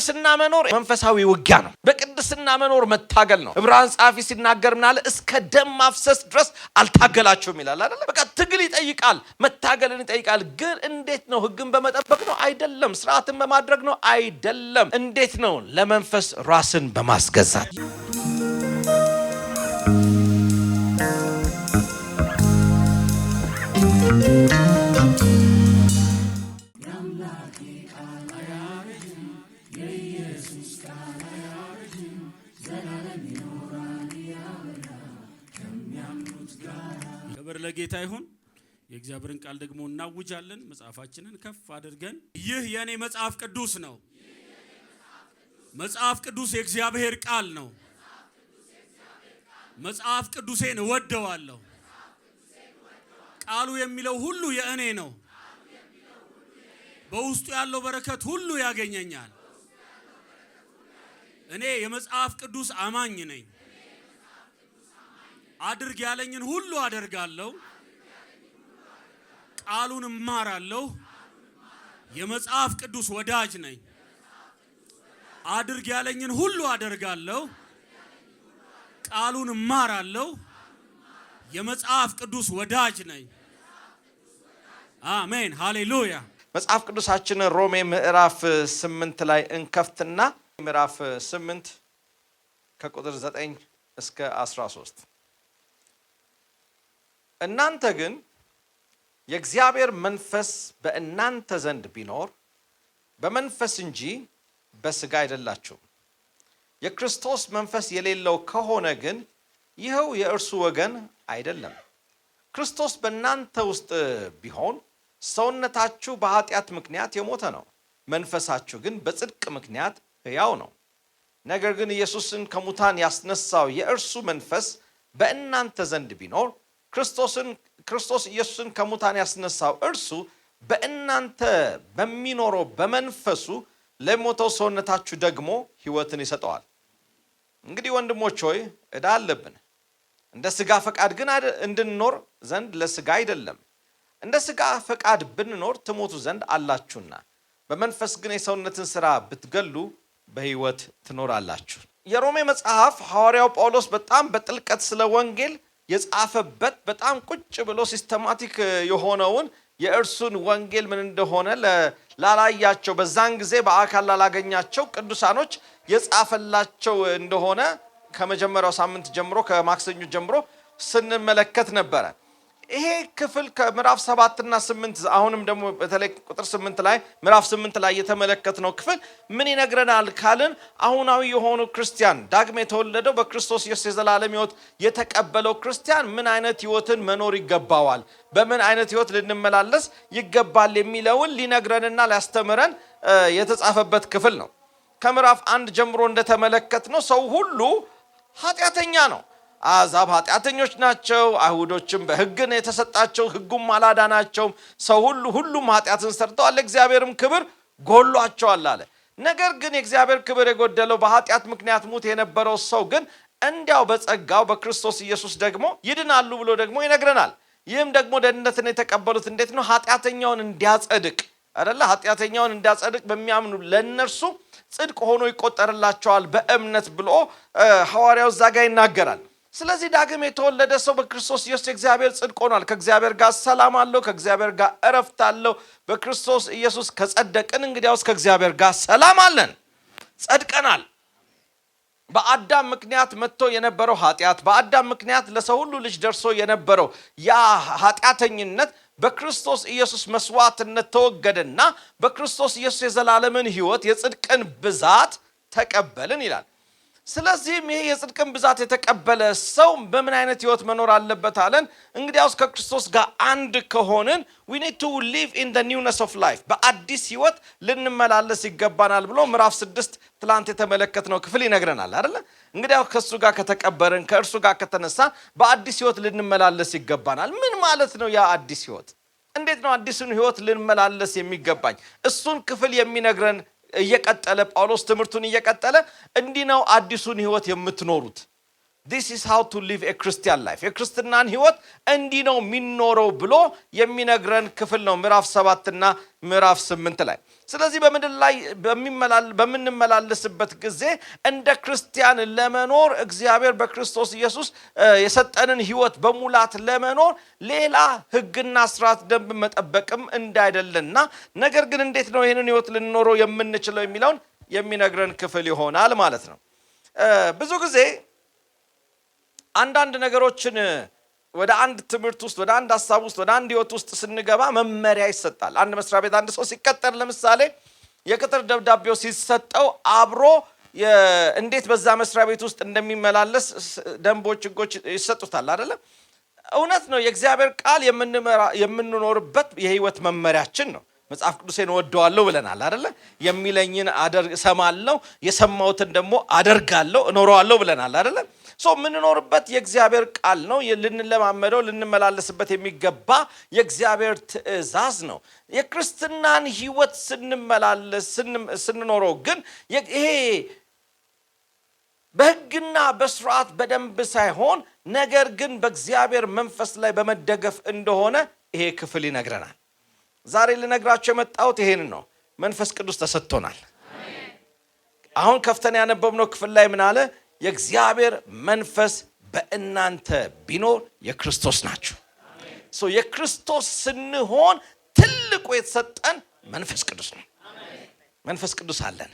በቅድስና መኖር መንፈሳዊ ውጊያ ነው። በቅድስና መኖር መታገል ነው። ዕብራውያን ጸሐፊ ሲናገር ምናለ እስከ ደም ማፍሰስ ድረስ አልታገላችሁም ይላል አይደል? በቃ ትግል ይጠይቃል፣ መታገልን ይጠይቃል። ግን እንዴት ነው? ህግን በመጠበቅ ነው አይደለም። ስርዓትን በማድረግ ነው አይደለም። እንዴት ነው? ለመንፈስ ራስን በማስገዛት ክብር ለጌታ ይሁን። የእግዚአብሔርን ቃል ደግሞ እናውጃለን። መጽሐፋችንን ከፍ አድርገን ይህ የኔ መጽሐፍ ቅዱስ ነው። መጽሐፍ ቅዱስ የእግዚአብሔር ቃል ነው። መጽሐፍ ቅዱሴን እወደዋለሁ። ቃሉ የሚለው ሁሉ የእኔ ነው። በውስጡ ያለው በረከት ሁሉ ያገኘኛል። እኔ የመጽሐፍ ቅዱስ አማኝ ነኝ። አድርግ ያለኝን ሁሉ አደርጋለሁ። ቃሉን እማራለሁ። የመጽሐፍ ቅዱስ ወዳጅ ነኝ። አድርግ ያለኝን ሁሉ አደርጋለሁ። ቃሉን እማራለሁ። የመጽሐፍ ቅዱስ ወዳጅ ነኝ። አሜን ሃሌሉያ። መጽሐፍ ቅዱሳችንን ሮሜ ምዕራፍ 8 ላይ እንከፍትና ምዕራፍ 8 ከቁጥር 9 እስከ 13 እናንተ ግን የእግዚአብሔር መንፈስ በእናንተ ዘንድ ቢኖር በመንፈስ እንጂ በሥጋ አይደላችሁም። የክርስቶስ መንፈስ የሌለው ከሆነ ግን ይኸው የእርሱ ወገን አይደለም። ክርስቶስ በእናንተ ውስጥ ቢሆን ሰውነታችሁ በኃጢአት ምክንያት የሞተ ነው፣ መንፈሳችሁ ግን በጽድቅ ምክንያት ሕያው ነው። ነገር ግን ኢየሱስን ከሙታን ያስነሳው የእርሱ መንፈስ በእናንተ ዘንድ ቢኖር ክርስቶስ ኢየሱስን ከሙታን ያስነሳው እርሱ በእናንተ በሚኖረው በመንፈሱ ለሞተው ሰውነታችሁ ደግሞ ሕይወትን ይሰጠዋል። እንግዲህ ወንድሞች ሆይ ዕዳ አለብን። እንደ ሥጋ ፈቃድ ግን እንድንኖር ዘንድ ለሥጋ አይደለም። እንደ ሥጋ ፈቃድ ብንኖር ትሞቱ ዘንድ አላችሁና፣ በመንፈስ ግን የሰውነትን ሥራ ብትገሉ በሕይወት ትኖራላችሁ። የሮሜ መጽሐፍ ሐዋርያው ጳውሎስ በጣም በጥልቀት ስለ ወንጌል የጻፈበት በጣም ቁጭ ብሎ ሲስተማቲክ የሆነውን የእርሱን ወንጌል ምን እንደሆነ ላላያቸው በዛን ጊዜ በአካል ላላገኛቸው ቅዱሳኖች የጻፈላቸው እንደሆነ ከመጀመሪያው ሳምንት ጀምሮ ከማክሰኞ ጀምሮ ስንመለከት ነበረ። ይሄ ክፍል ከምዕራፍ 7 እና 8 አሁንም ደግሞ በተለይ ቁጥር 8 ላይ ምዕራፍ 8 ላይ የተመለከትነው ክፍል ምን ይነግረናል ካልን አሁናዊ የሆኑ ክርስቲያን ዳግም የተወለደው በክርስቶስ ኢየሱስ የዘላለም ሕይወት የተቀበለው ክርስቲያን ምን አይነት ሕይወትን መኖር ይገባዋል፣ በምን አይነት ሕይወት ልንመላለስ ይገባል የሚለውን ሊነግረንና ሊያስተምረን የተጻፈበት ክፍል ነው። ከምዕራፍ 1 ጀምሮ እንደተመለከትነው ሰው ሁሉ ኃጢአተኛ ነው። አሕዛብ ኃጢአተኞች ናቸው። አይሁዶችም በሕግ የተሰጣቸው ሕጉም አላዳናቸውም። ሰው ሁሉም ኃጢአትን ሰርተዋል፣ እግዚአብሔርም ክብር ጎሏቸዋል አለ። ነገር ግን የእግዚአብሔር ክብር የጎደለው በኃጢአት ምክንያት ሙት የነበረው ሰው ግን እንዲያው በጸጋው በክርስቶስ ኢየሱስ ደግሞ ይድናሉ ብሎ ደግሞ ይነግረናል። ይህም ደግሞ ደህንነትን የተቀበሉት እንዴት ነው? ኃጢአተኛውን እንዲያጸድቅ አይደለ? ኃጢአተኛውን እንዲያጸድቅ በሚያምኑ ለእነርሱ ጽድቅ ሆኖ ይቆጠርላቸዋል በእምነት ብሎ ሐዋርያው እዛ ጋር ይናገራል። ስለዚህ ዳግም የተወለደ ሰው በክርስቶስ ኢየሱስ እግዚአብሔር ጽድቅ ሆኗል። ከእግዚአብሔር ጋር ሰላም አለው፣ ከእግዚአብሔር ጋር እረፍት አለው። በክርስቶስ ኢየሱስ ከጸደቅን እንግዲያውስ ከእግዚአብሔር ጋር ሰላም አለን፣ ጸድቀናል። በአዳም ምክንያት መጥቶ የነበረው ኃጢአት፣ በአዳም ምክንያት ለሰው ሁሉ ልጅ ደርሶ የነበረው ያ ኃጢአተኝነት በክርስቶስ ኢየሱስ መስዋዕትነት ተወገደና በክርስቶስ ኢየሱስ የዘላለምን ሕይወት የጽድቅን ብዛት ተቀበልን ይላል። ስለዚህም ይሄ የጽድቅን ብዛት የተቀበለ ሰው በምን አይነት ሕይወት መኖር አለበት አለን? እንግዲያውስ ከክርስቶስ ጋር አንድ ከሆንን we need to live in the newness of life በአዲስ ሕይወት ልንመላለስ ይገባናል ብሎ ምዕራፍ 6 ትላንት የተመለከትነው ክፍል ይነግረናል አይደለ? እንግዲያው ከሱ ጋር ከተቀበርን ከእርሱ ጋር ከተነሳ በአዲስ ሕይወት ልንመላለስ ይገባናል። ምን ማለት ነው ያ አዲስ ሕይወት? እንዴት ነው አዲሱን ሕይወት ልንመላለስ የሚገባኝ? እሱን ክፍል የሚነግረን እየቀጠለ ጳውሎስ ትምህርቱን እየቀጠለ እንዲህ ነው አዲሱን ሕይወት የምትኖሩት። this is how to live a Christian life የክርስትናን ህይወት እንዲህ ነው የሚኖረው ብሎ የሚነግረን ክፍል ነው ምዕራፍ 7 እና ምዕራፍ 8 ላይ። ስለዚህ በመድል ላይ በምንመላለስበት ጊዜ እንደ ክርስቲያን ለመኖር እግዚአብሔር በክርስቶስ ኢየሱስ የሰጠንን ህይወት በሙላት ለመኖር ሌላ ህግና ስርዓት ደንብ መጠበቅም እንዳይደለና ነገር ግን እንዴት ነው ይሄንን ህይወት ልንኖረው የምንችለው የሚለውን የሚነግረን ክፍል ይሆናል ማለት ነው። ብዙ ጊዜ አንዳንድ ነገሮችን ወደ አንድ ትምህርት ውስጥ ወደ አንድ ሐሳብ ውስጥ ወደ አንድ ህይወት ውስጥ ስንገባ መመሪያ ይሰጣል። አንድ መስሪያ ቤት አንድ ሰው ሲቀጠር ለምሳሌ የቅጥር ደብዳቤው ሲሰጠው አብሮ እንዴት በዛ መስሪያ ቤት ውስጥ እንደሚመላለስ ደንቦች ህጎች ይሰጡታል አይደል? እውነት ነው። የእግዚአብሔር ቃል የምንኖርበት የህይወት መመሪያችን ነው። መጽሐፍ ቅዱሴን ወደዋለሁ ብለናል አይደል? የሚለኝን ሰማለሁ የሰማሁትን ደግሞ አደርጋለሁ እኖረዋለሁ ብለናል አይደል? ምንኖርበት የእግዚአብሔር ቃል ነው። ልንለማመደው ልንመላለስበት የሚገባ የእግዚአብሔር ትእዛዝ ነው። የክርስትናን ህይወት ስንኖረው ግን ይሄ በህግና በስርዓት በደንብ ሳይሆን ነገር ግን በእግዚአብሔር መንፈስ ላይ በመደገፍ እንደሆነ ይሄ ክፍል ይነግረናል። ዛሬ ልነግራችሁ የመጣሁት ይሄን ነው። መንፈስ ቅዱስ ተሰጥቶናል። አሁን ከፍተን ያነበብነው ክፍል ላይ ምን አለ? የእግዚአብሔር መንፈስ በእናንተ ቢኖር የክርስቶስ ናችሁ። የክርስቶስ ስንሆን ትልቁ የተሰጠን መንፈስ ቅዱስ ነው። መንፈስ ቅዱስ አለን።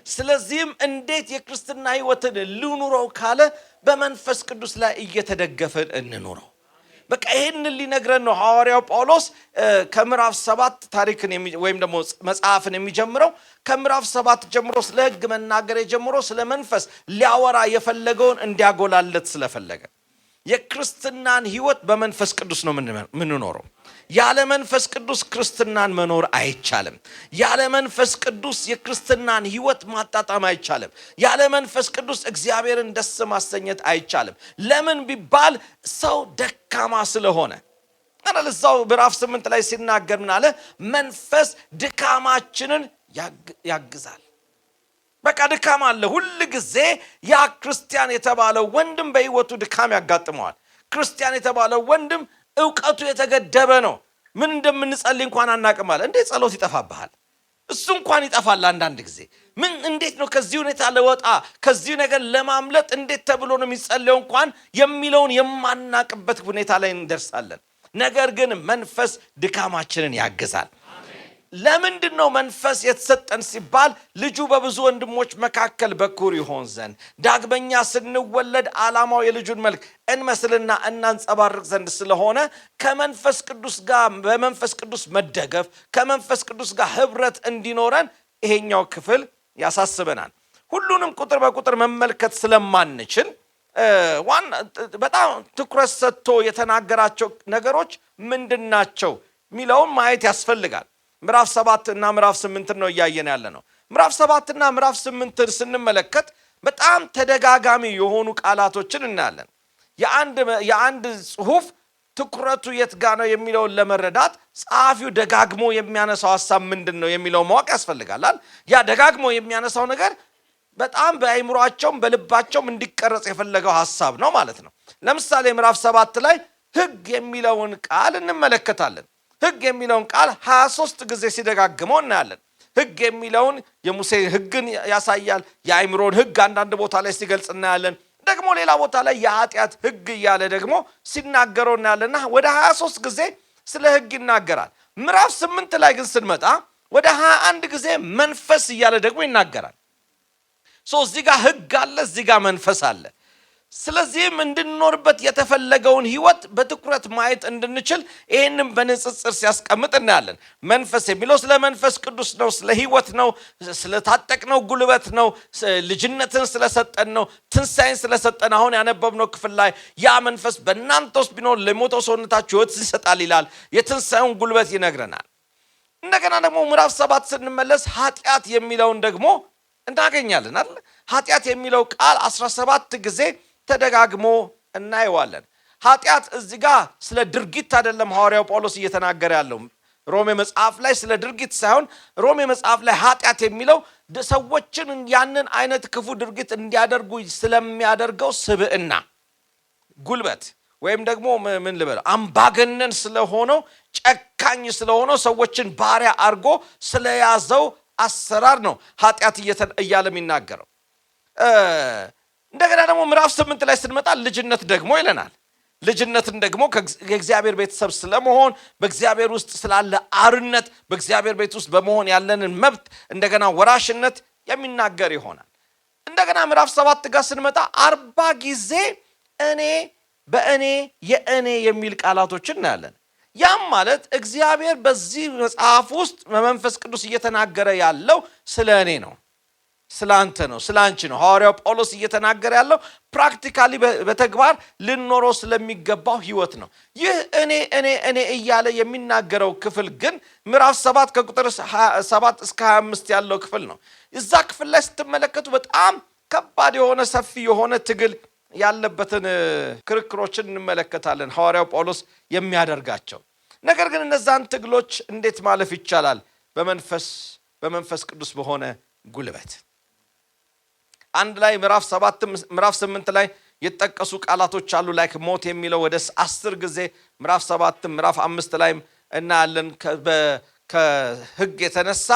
ስለዚህም እንዴት የክርስትና ህይወትን ልኑረው ካለ በመንፈስ ቅዱስ ላይ እየተደገፈን እንኑረው። በቃ ይሄንን ሊነግረን ነው ሐዋርያው ጳውሎስ ከምዕራፍ 7 ታሪክን ወይም ደግሞ መጽሐፍን የሚጀምረው ከምዕራፍ 7 ጀምሮ ስለ ህግ መናገር ጀምሮ ስለ መንፈስ ሊያወራ የፈለገውን እንዲያጎላለት ስለፈለገ የክርስትናን ህይወት በመንፈስ ቅዱስ ነው ምንኖረው። ያለ መንፈስ ቅዱስ ክርስትናን መኖር አይቻልም። ያለ መንፈስ ቅዱስ የክርስትናን ህይወት ማጣጣም አይቻልም። ያለ መንፈስ ቅዱስ እግዚአብሔርን ደስ ማሰኘት አይቻልም። ለምን ቢባል ሰው ደካማ ስለሆነ። እዛው ምዕራፍ 8 ላይ ሲናገር ምን አለ? መንፈስ ድካማችንን ያግዛል። በቃ ድካም አለ ሁሉ ጊዜ። ያ ክርስቲያን የተባለው ወንድም በህይወቱ ድካም ያጋጥመዋል። ክርስቲያን የተባለው ወንድም ዕውቀቱ የተገደበ ነው። ምን እንደምንጸልይ እንኳን አናቅም አለ። እንዴት ጸሎት ይጠፋብሃል? እሱ እንኳን ይጠፋል አንዳንድ ጊዜ። ምን እንዴት ነው ከዚህ ሁኔታ ለወጣ ከዚህ ነገር ለማምለጥ እንዴት ተብሎ ነው የሚጸልየው እንኳን የሚለውን የማናቅበት ሁኔታ ላይ እንደርሳለን። ነገር ግን መንፈስ ድካማችንን ያግዛል። ለምንድን ነው መንፈስ የተሰጠን ሲባል ልጁ በብዙ ወንድሞች መካከል በኩር ይሆን ዘንድ ዳግመኛ ስንወለድ ዓላማው የልጁን መልክ እንመስልና እናንጸባርቅ ዘንድ ስለሆነ ከመንፈስ ቅዱስ ጋር በመንፈስ ቅዱስ መደገፍ ከመንፈስ ቅዱስ ጋር ህብረት እንዲኖረን ይሄኛው ክፍል ያሳስበናል። ሁሉንም ቁጥር በቁጥር መመልከት ስለማንችል በጣም ትኩረት ሰጥቶ የተናገራቸው ነገሮች ምንድናቸው ሚለውን ማየት ያስፈልጋል። ምዕራፍ 7 እና ምዕራፍ 8 ነው እያየን ያለ ነው። ምዕራፍ 7 እና ምዕራፍ 8 ስንመለከት በጣም ተደጋጋሚ የሆኑ ቃላቶችን እናያለን። የአንድ ጽሑፍ ትኩረቱ የት ጋር ነው የሚለውን ለመረዳት ጸሐፊው ደጋግሞ የሚያነሳው ሐሳብ ምንድነው የሚለው ማወቅ ያስፈልጋል። ያ ደጋግሞ የሚያነሳው ነገር በጣም በአይምሮአቸውም በልባቸውም እንዲቀረጽ የፈለገው ሐሳብ ነው ማለት ነው። ለምሳሌ ምዕራፍ 7 ላይ ሕግ የሚለውን ቃል እንመለከታለን። ሕግ የሚለውን ቃል 23 ጊዜ ሲደጋግመው እናያለን። ሕግ የሚለውን የሙሴ ሕግን ያሳያል። የአይምሮን ሕግ አንዳንድ ቦታ ላይ ሲገልጽ እናያለን። ደግሞ ሌላ ቦታ ላይ የኃጢአት ሕግ እያለ ደግሞ ሲናገረው እናያለንና ወደ 23 ጊዜ ስለ ሕግ ይናገራል። ምዕራፍ 8 ላይ ግን ስንመጣ ወደ 21 ጊዜ መንፈስ እያለ ደግሞ ይናገራል። እዚህ ጋር ሕግ አለ፣ እዚህ ጋር መንፈስ አለ። ስለዚህም እንድንኖርበት የተፈለገውን ህይወት በትኩረት ማየት እንድንችል ይሄንን በንጽጽር ሲያስቀምጥ እናያለን። መንፈስ የሚለው ስለ መንፈስ ቅዱስ ነው፣ ስለ ህይወት ነው፣ ስለ ታጠቅነው ጉልበት ነው፣ ልጅነትን ስለሰጠን ነው፣ ትንሳኤን ስለሰጠን። አሁን ያነበብነው ክፍል ላይ ያ መንፈስ በእናንተ ውስጥ ቢኖር ለሞተው ሰውነታችሁ ህይወት ይሰጣል ይላል። የትንሳኤውን ጉልበት ይነግረናል። እንደገና ደግሞ ምዕራፍ 7 ስንመለስ ኃጢአት የሚለውን ደግሞ እናገኛለን አይደል? ኃጢአት የሚለው ቃል 17 ጊዜ ተደጋግሞ እናየዋለን። ኃጢአት እዚህ ጋር ስለ ድርጊት አይደለም ሐዋርያው ጳውሎስ እየተናገረ ያለው። ሮሜ መጽሐፍ ላይ ስለ ድርጊት ሳይሆን ሮሜ መጽሐፍ ላይ ኃጢአት የሚለው ሰዎችን ያንን አይነት ክፉ ድርጊት እንዲያደርጉ ስለሚያደርገው ስብዕና ጉልበት ወይም ደግሞ ምን ልበለው አምባገነን ስለሆነው ጨካኝ ስለሆነው ሰዎችን ባሪያ አርጎ ስለያዘው አሰራር ነው ኃጢአት እያለ የሚናገረው። እንደገና ደግሞ ምዕራፍ 8 ላይ ስንመጣ ልጅነት ደግሞ ይለናል። ልጅነትን ደግሞ ከእግዚአብሔር ቤተሰብ ስለመሆን በእግዚአብሔር ውስጥ ስላለ አርነት በእግዚአብሔር ቤት ውስጥ በመሆን ያለንን መብት እንደገና ወራሽነት የሚናገር ይሆናል። እንደገና ምዕራፍ 7 ጋር ስንመጣ 40 ጊዜ እኔ በእኔ የእኔ የሚል ቃላቶችን እናያለን። ያም ማለት እግዚአብሔር በዚህ መጽሐፍ ውስጥ በመንፈስ ቅዱስ እየተናገረ ያለው ስለ እኔ ነው፣ ስለ አንተ ነው፣ ስለ አንቺ ነው። ሐዋርያው ጳውሎስ እየተናገረ ያለው ፕራክቲካሊ በተግባር ልንኖረው ስለሚገባው ህይወት ነው። ይህ እኔ እያለ የሚናገረው ክፍል ግን ምዕራፍ 7 ከቁጥር 7 እስከ 25 ያለው ክፍል ነው። እዛ ክፍል ላይ ስትመለከቱ በጣም ከባድ የሆነ ሰፊ የሆነ ትግል ያለበትን ክርክሮችን እንመለከታለን ሐዋርያው ጳውሎስ የሚያደርጋቸው። ነገር ግን እነዛን ትግሎች እንዴት ማለፍ ይቻላል? በመንፈስ ቅዱስ በሆነ ጉልበት። አንድ ላይ ምዕራፍ 8 ላይ የተጠቀሱ ቃላቶች አሉ። ላይክ ሞት የሚለው ወደ 10 ጊዜ ምዕራፍ 7 ምዕራፍ 5 ላይ እናያለን። ከህግ የተነሳ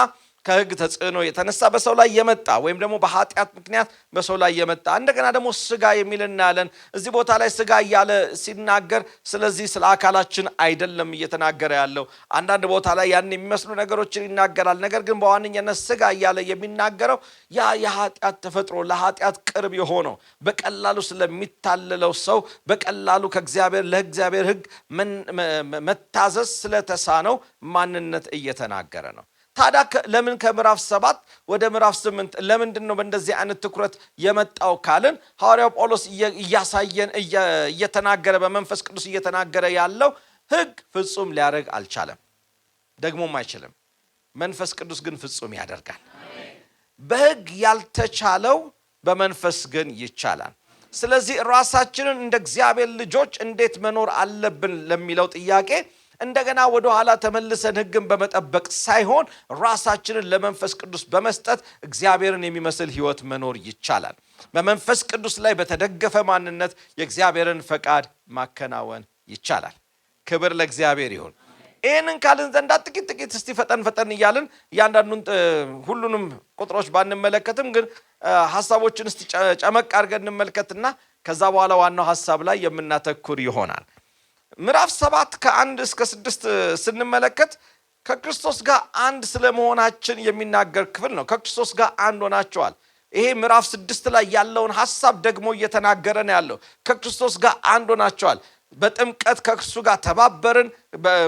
ከህግ ተጽዕኖ የተነሳ በሰው ላይ የመጣ ወይም ደግሞ በኃጢአት ምክንያት በሰው ላይ የመጣ እንደገና ደግሞ ስጋ የሚል እናያለን። እዚህ ቦታ ላይ ስጋ እያለ ሲናገር ስለዚህ ስለ አካላችን አይደለም እየተናገረ ያለው። አንዳንድ ቦታ ላይ ያን የሚመስሉ ነገሮችን ይናገራል። ነገር ግን በዋነኛነት ስጋ እያለ የሚናገረው ያ የኃጢአት ተፈጥሮ ለኃጢአት ቅርብ የሆነው በቀላሉ ስለሚታለለው ሰው በቀላሉ ለእግዚአብሔር ህግ መታዘዝ ስለተሳነው ማንነት እየተናገረ ነው። ታዲያ ለምን ከምዕራፍ 7 ወደ ምዕራፍ 8 ለምንድን ነው በእንደዚህ አይነት ትኩረት የመጣው ካልን ሐዋርያው ጳውሎስ እያሳየን እየተናገረ በመንፈስ ቅዱስ እየተናገረ ያለው ህግ ፍጹም ሊያደርግ አልቻለም፣ ደግሞም አይችልም። መንፈስ ቅዱስ ግን ፍጹም ያደርጋል። በህግ ያልተቻለው በመንፈስ ግን ይቻላል። ስለዚህ ራሳችንን እንደ እግዚአብሔር ልጆች እንዴት መኖር አለብን ለሚለው ጥያቄ እንደገና ወደ ኋላ ተመልሰን ህግን በመጠበቅ ሳይሆን ራሳችንን ለመንፈስ ቅዱስ በመስጠት እግዚአብሔርን የሚመስል ህይወት መኖር ይቻላል። በመንፈስ ቅዱስ ላይ በተደገፈ ማንነት የእግዚአብሔርን ፈቃድ ማከናወን ይቻላል። ክብር ለእግዚአብሔር ይሁን። ይህንን ካልን ዘንዳ ጥቂት እስቲ ፈጠን እያልን እያንዳንዱን ሁሉንም ቁጥሮች ባንመለከትም ግን ሐሳቦችን እስቲ ጨመቅ አድርገን እንመልከትና ከዛ በኋላ ዋናው ሐሳብ ላይ የምናተኩር ይሆናል። ምዕራፍ 7 ከ1 እስከ 6 ስንመለከት ከክርስቶስ ጋር አንድ ስለመሆናችን የሚናገር ክፍል ነው። ከክርስቶስ ጋር አንድ ሆናቸዋል። ይሄ ምዕራፍ 6 ላይ ያለውን ሐሳብ ደግሞ እየተናገረ ነው ያለው። ከክርስቶስ ጋር አንድ ሆናቸዋል። በጥምቀት ከእርሱ ጋር ተባበርን፣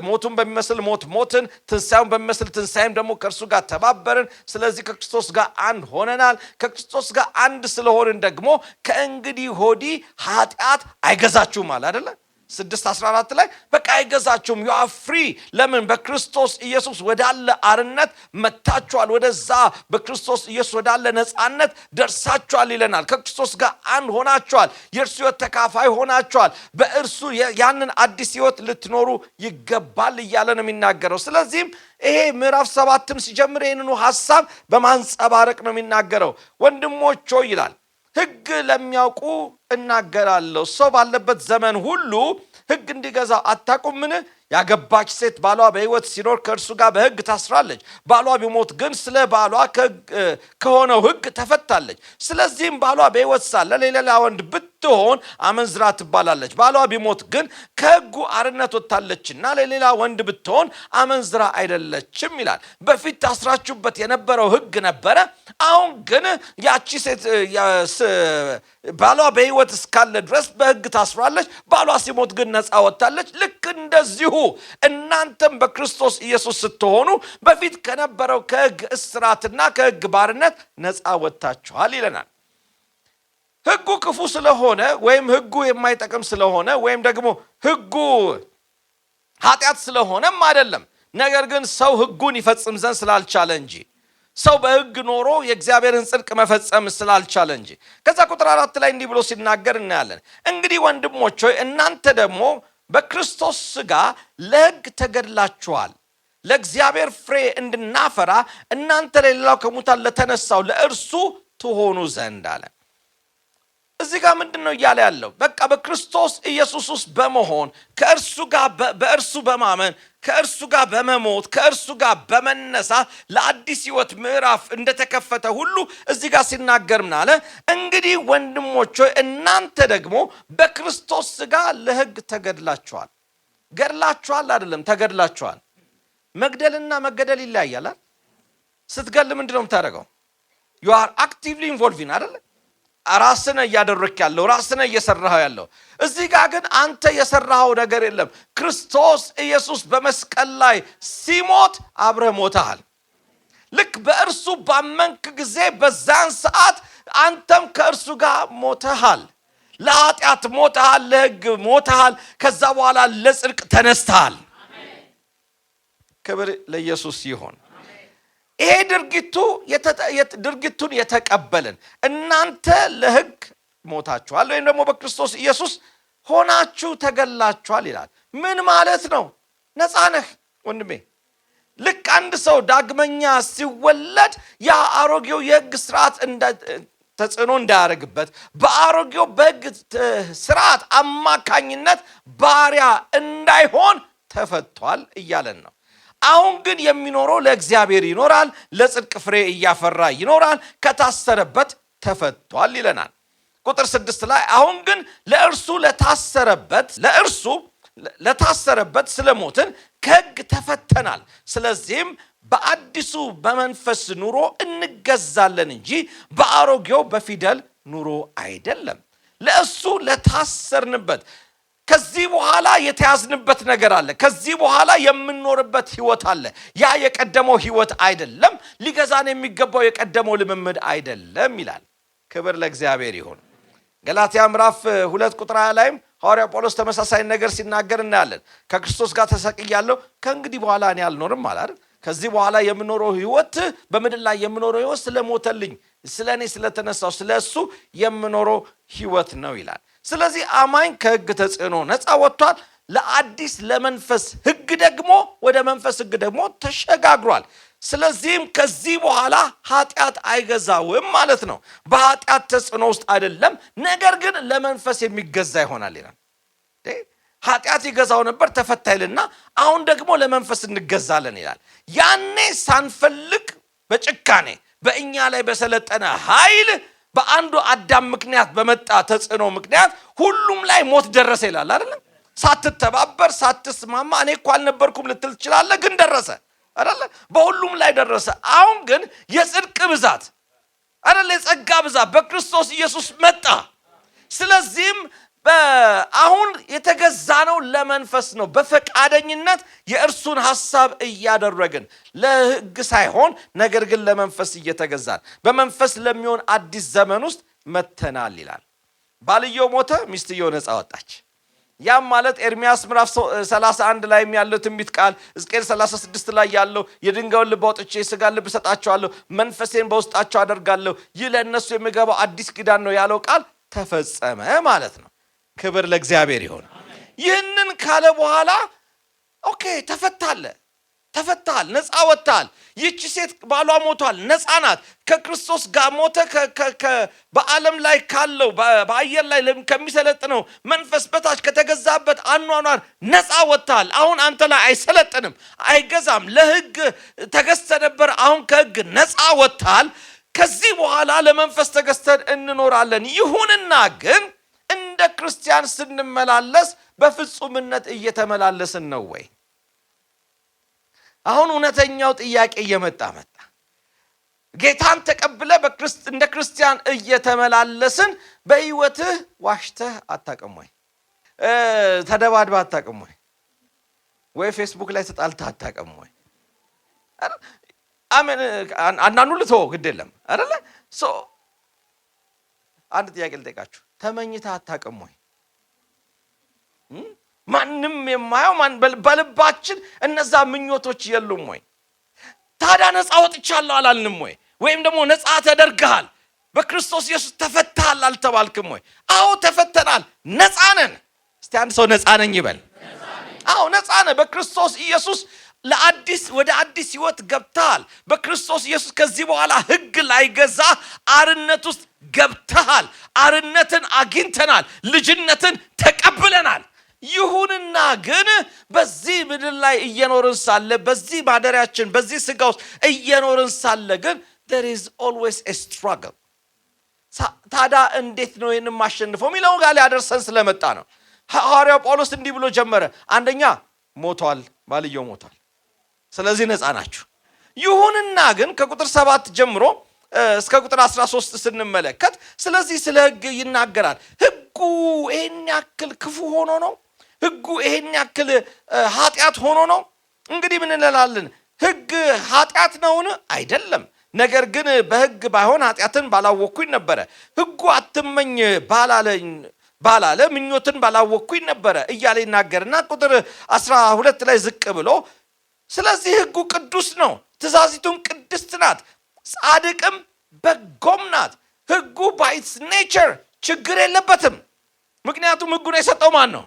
ሞቱን በሚመስል ሞትን፣ ትንሣኤውን በሚመስል ትንሣኤም ደግሞ ከእርሱ ጋር ተባበርን። ስለዚህ ከክርስቶስ ጋር አንድ ሆነናል። ከክርስቶስ ጋር አንድ ስለሆንን ደግሞ ከእንግዲህ ወዲህ ኃጢአት አይገዛችሁም አለ አይደለ? 6:14 ላይ በቃ አይገዛችሁም። you are free። ለምን? በክርስቶስ ኢየሱስ ወዳለ አርነት መጣችኋል። ወደዛ በክርስቶስ ኢየሱስ ወዳለ ነፃነት ደርሳችኋል ይለናል። ከክርስቶስ ጋር አንድ ሆናችኋል። የእርሱ ሕይወት ተካፋይ ሆናችኋል። በእርሱ ያንን አዲስ ሕይወት ልትኖሩ ይገባል እያለ ነው የሚናገረው። ስለዚህም ይሄ ምዕራፍ 7ም ሲጀምር ይህንኑ ሐሳብ በማንጸባረቅ ነው የሚናገረው። ወንድሞች ሆይ ይላል ሕግ ለሚያውቁ እናገራለሁ። ሰው ባለበት ዘመን ሁሉ ሕግ እንዲገዛ አታውቁምን? ያገባች ሴት ባሏ በሕይወት ሲኖር ከእርሱ ጋር በሕግ ታስራለች። ባሏ ቢሞት ግን ስለ ባሏ ከሆነው ሕግ ተፈታለች። ስለዚህም ባሏ በሕይወት ሳለ ለሌላ ወንድ ብትሆን አመንዝራ ትባላለች። ባሏ ቢሞት ግን ከሕጉ አርነት ወጥታለችና ለሌላ ወንድ ብትሆን አመንዝራ አይደለችም ይላል። በፊት ታስራችሁበት የነበረው ሕግ ነበረ። አሁን ግን ያቺ ሴት ባሏ በሕይወት እስካለ ድረስ በሕግ ታስራለች። ባሏ ሲሞት ግን ነፃ ወጥታለች። ልክ እንደዚሁ እናንተም በክርስቶስ ኢየሱስ ስትሆኑ በፊት ከነበረው ከሕግ እስራትና ከሕግ ባርነት ነፃ ወጥታችኋል ይለናል። ሕጉ ክፉ ስለሆነ ወይም ሕጉ የማይጠቅም ስለሆነ ወይም ደግሞ ሕጉ ኃጢአት ስለሆነም አይደለም። ነገር ግን ሰው ሕጉን ይፈጽም ዘንድ ስላልቻለ እንጂ ሰው በሕግ ኖሮ የእግዚአብሔርን ጽድቅ መፈጸም ስላልቻለ እንጂ። ከዛ ቁጥር 4 ላይ እንዲህ ብሎ ሲናገር እናያለን። እንግዲህ ወንድሞች ሆይ እናንተ ደግሞ በክርስቶስ ሥጋ ለሕግ ተገድላችኋል፣ ለእግዚአብሔር ፍሬ እንድናፈራ እናንተ ለሌላው ከሙታን ለተነሳው ለእርሱ ትሆኑ ዘንድ አለ። እዚህ ጋር ምንድነው እያለ ያለው? በቃ በክርስቶስ ኢየሱስ ውስጥ በመሆን ከእርሱ ጋር በእርሱ በማመን ከእርሱ ጋር በመሞት ከእርሱ ጋር በመነሳት ለአዲስ ሕይወት ምዕራፍ እንደተከፈተ ሁሉ እዚህ ጋር ሲናገር ምን አለ? እንግዲህ ወንድሞች ሆይ እናንተ ደግሞ በክርስቶስ ሥጋ ለሕግ ተገድላችኋል። ገድላችኋል አይደለም፣ ተገድላችኋል። መግደልና መገደል ይለያያል። ስትገል ምንድነው የምታደርገው? you are actively involved አይደል? ራስነ እያደረክ ያለው ራስነ እየሰራው ያለው። እዚህ ጋር ግን አንተ የሰራው ነገር የለም። ክርስቶስ ኢየሱስ በመስቀል ላይ ሲሞት አብረ ሞተሃል። ልክ በእርሱ ባመንክ ጊዜ በዛን ሰዓት አንተም ከእርሱ ጋር ሞተሃል። ለኃጢአት ሞተሃል፣ ለሕግ ሞተሃል። ከዛ በኋላ ለጽድቅ ተነስተሃል። ክብር ለኢየሱስ ይሁን። ይሄ ድርጊቱን የተቀበልን እናንተ ለሕግ ሞታችኋል ወይም ደግሞ በክርስቶስ ኢየሱስ ሆናችሁ ተገላችኋል ይላል። ምን ማለት ነው? ነፃ ነህ ወንድሜ። ልክ አንድ ሰው ዳግመኛ ሲወለድ ያ አሮጌው የሕግ ስርዓት ተጽዕኖ እንዳያደርግበት በአሮጌው በሕግ ስርዓት አማካኝነት ባሪያ እንዳይሆን ተፈቷል እያለን ነው። አሁን ግን የሚኖረው ለእግዚአብሔር ይኖራል፣ ለጽድቅ ፍሬ እያፈራ ይኖራል፣ ከታሰረበት ተፈቷል ይለናል። ቁጥር 6 ላይ አሁን ግን ለእርሱ ለታሰረበት ስለሞትን ከሕግ ተፈተናል። ስለዚህም በአዲሱ በመንፈስ ኑሮ እንገዛለን እንጂ በአሮጌው በፊደል ኑሮ አይደለም። ለእሱ ለታሰርንበት ከዚህ በኋላ የተያዝንበት ነገር አለ። ከዚህ በኋላ የምንኖርበት ሕይወት አለ። ያ የቀደመው ሕይወት አይደለም። ሊገዛን የሚገባው የቀደመው ልምምድ አይደለም ይላል። ክብር ለእግዚአብሔር ይሁን። ገላትያ ምዕራፍ 2 ቁጥር 20 ላይም ሐዋርያ ጳውሎስ ተመሳሳይ ነገር ሲናገር እናያለን። ከክርስቶስ ጋር ተሰቅያለሁ፣ ከእንግዲህ በኋላ እኔ አልኖርም አለ። ከዚህ በኋላ የምኖረው ሕይወት በምድር ላይ የምኖረው ሕይወት ስለሞተልኝ ስለኔ ስለተነሳው ስለሱ የምኖረው ሕይወት ነው ይላል። ስለዚህ አማኝ ከሕግ ተጽዕኖ ነፃ ወጥቷል። ለአዲስ ለመንፈስ ሕግ ደግሞ ወደ መንፈስ ሕግ ደግሞ ተሸጋግሯል። ስለዚህም ከዚህ በኋላ ኃጢአት አይገዛውም ማለት ነው። በኃጢአት ተጽዕኖ ውስጥ አይደለም፣ ነገር ግን ለመንፈስ የሚገዛ ይሆናል ይላል። ኃጢአት ይገዛው ነበር ተፈታይልና አሁን ደግሞ ለመንፈስ እንገዛለን ይላል። ያኔ ሳንፈልግ በጭካኔ በእኛ ላይ በሰለጠነ ኃይል በአንዱ አዳም ምክንያት በመጣ ተጽዕኖ ምክንያት ሁሉም ላይ ሞት ደረሰ ይላል አይደል? ሳትተባበር ሳትስማማ እኔ እኮ አልነበርኩም ልትል ትችላለህ፣ ግን ደረሰ አይደል? በሁሉም ላይ ደረሰ። አሁን ግን የጽድቅ ብዛት አይደል የጸጋ ብዛት በክርስቶስ ኢየሱስ መጣ። ስለዚህም አሁን የተገዛነው ለመንፈስ ነው። በፈቃደኝነት የእርሱን ሐሳብ እያደረግን ለሕግ ሳይሆን ነገር ግን ለመንፈስ እየተገዛን በመንፈስ ለሚሆን አዲስ ዘመን ውስጥ መተናል ይላል። ባልየው ሞተ፣ ሚስትየው ነፃ ወጣች። ያም ማለት ኤርምያስ ምዕራፍ 31 ላይ ያለው ትንቢት ቃል፣ ሕዝቅኤል 36 ላይ ያለው የድንጋዩን ልብ አውጥቼ የሥጋን ልብ እሰጣቸዋለሁ፣ መንፈሴን በውስጣቸው አደርጋለሁ፣ ይህ ለእነሱ የሚገባው አዲስ ኪዳን ነው ያለው ቃል ተፈጸመ ማለት ነው። ክብር ለእግዚአብሔር ይሁን። ይህንን ካለ በኋላ ኦኬ ተፈታል፣ ነፃ ወጥታል። ይህች ሴት ባሏ ሞቷል፣ ነፃ ናት። ከክርስቶስ ጋር ሞተ። በዓለም ላይ ካለው በአየር ላይ ከሚሰለጥነው መንፈስ በታች ከተገዛበት አኗኗር ነፃ ወጥታል። አሁን አንተ ላይ አይሰለጥንም፣ አይገዛም። ለሕግ ተገዝተ ነበር፣ አሁን ከሕግ ነፃ ወጥታል። ከዚህ በኋላ ለመንፈስ ተገዝተን እንኖራለን። ይሁንና ግን እንደ ክርስቲያን ስንመላለስ በፍጹምነት እየተመላለስን ነው ወይ? አሁን እውነተኛው ጥያቄ እየመጣ ጌታን ተቀብለ እንደ ክርስቲያን እየተመላለስን በሕይወትህ ዋሽተህ አታውቅም ወይ? ተደባድበህ አታውቅም ወይ? ወይ ፌስቡክ ላይ ተጣልተህ አታውቅም ወይ? አሜን። አንዳንዱ ልተው ግድ የለም አይደለ? አንድ ጥያቄ ልጠይቃችሁ። ተመኝተህ አታውቅም ወይ? ማንም የማየው በልባችን እነዛ ምኞቶች የሉም ወይ? ታዲያ ነፃ ወጥቻለሁ አላልንም ወይ? ወይም ደግሞ ነፃ ተደርገሃል በክርስቶስ ኢየሱስ ተፈተሃል አልተባልክም ወይ? አዎ ተፈተናል፣ ነፃ ነን። እስቲ አንድ ሰው ነፃ ነኝ ይበል። አዎ ነፃ ነን። በክርስቶስ ኢየሱስ ለአዲስ ወደ አዲስ ህይወት ገብተሃል። በክርስቶስ ኢየሱስ ከዚህ በኋላ ህግ ላይገዛ አርነት ውስጥ ገብተሃል። አርነትን አግኝተናል። ልጅነትን ተቀብለናል። ይሁንና ግን በዚህ ምድር ላይ እየኖርን ሳለ በዚህ ማደሪያችን በዚህ ስጋ ውስጥ እየኖርን ሳለ ግን there is always a struggle። ታዲያ እንዴት ነው ይህንን ማሸንፈው የሚለው ጋር ሊያደርሰን ስለመጣ ነው። ሐዋርያው ጳውሎስ እንዲህ ብሎ ጀመረ። አንደኛ ሞቷል፣ ባልየው ሞቷል። ስለዚህ ነፃ ናችሁ። ይሁንና ግን ከቁጥር 7 ጀምሮ እስከ ቁጥር 13 ስንመለከት ስለዚህ ስለ ህግ ይናገራል። ህጉ ይሄን ያክል ክፉ ሆኖ ነው? ህጉ ይሄን ያክል ኃጢአት ሆኖ ነው? እንግዲህ ምን እንላለን? ህግ ኃጢአት ነውን? አይደለም። ነገር ግን በህግ ባይሆን ኃጢአትን ባላወቅኩኝ ነበረ። ህጉ አትመኝ ባላለ ምኞትን ባላወቅኩኝ ነበረ እያለ ይናገርና ቁጥር 12 ላይ ዝቅ ብሎ ስለዚህ ህጉ ቅዱስ ነው፣ ትእዛዚቱም ቅድስት ናት፣ ጻድቅም በጎም ናት። ህጉ by its nature ችግር የለበትም። ምክንያቱም ህጉን የሰጠው ማን ነው?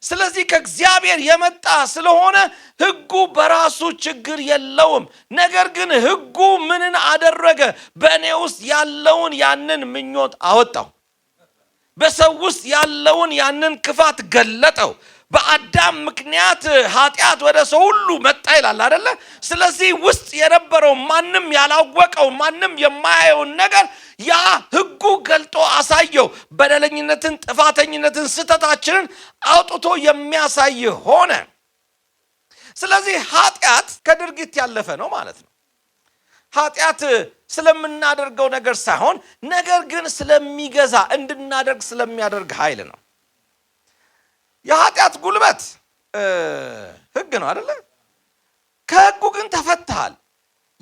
ስለዚህ ከእግዚአብሔር የመጣ ስለሆነ ህጉ በራሱ ችግር የለውም። ነገር ግን ህጉ ምንን አደረገ? በእኔ ውስጥ ያለውን ያንን ምኞት አወጣው። በሰው ውስጥ ያለውን ያንን ክፋት ገለጠው። በአዳም ምክንያት ኃጢአት ወደ ሰው ሁሉ መጣ ይላል አይደለ? ስለዚህ ውስጥ የነበረው ማንም ያላወቀው ማንም የማያየውን ነገር ያ ህጉ ገልጦ አሳየው። በደለኝነትን፣ ጥፋተኝነትን፣ ስተታችንን አውጥቶ የሚያሳይ ሆነ። ስለዚህ ኃጢአት ከድርጊት ያለፈ ነው ማለት ነው። ኃጢአት ስለምናደርገው ነገር ሳይሆን ነገር ግን ስለሚገዛ እንድናደርግ ስለሚያደርግ ኃይል ነው። የኃጢአት ጉልበት ህግ ነው አይደለ? ከህጉ ግን ተፈተሃል።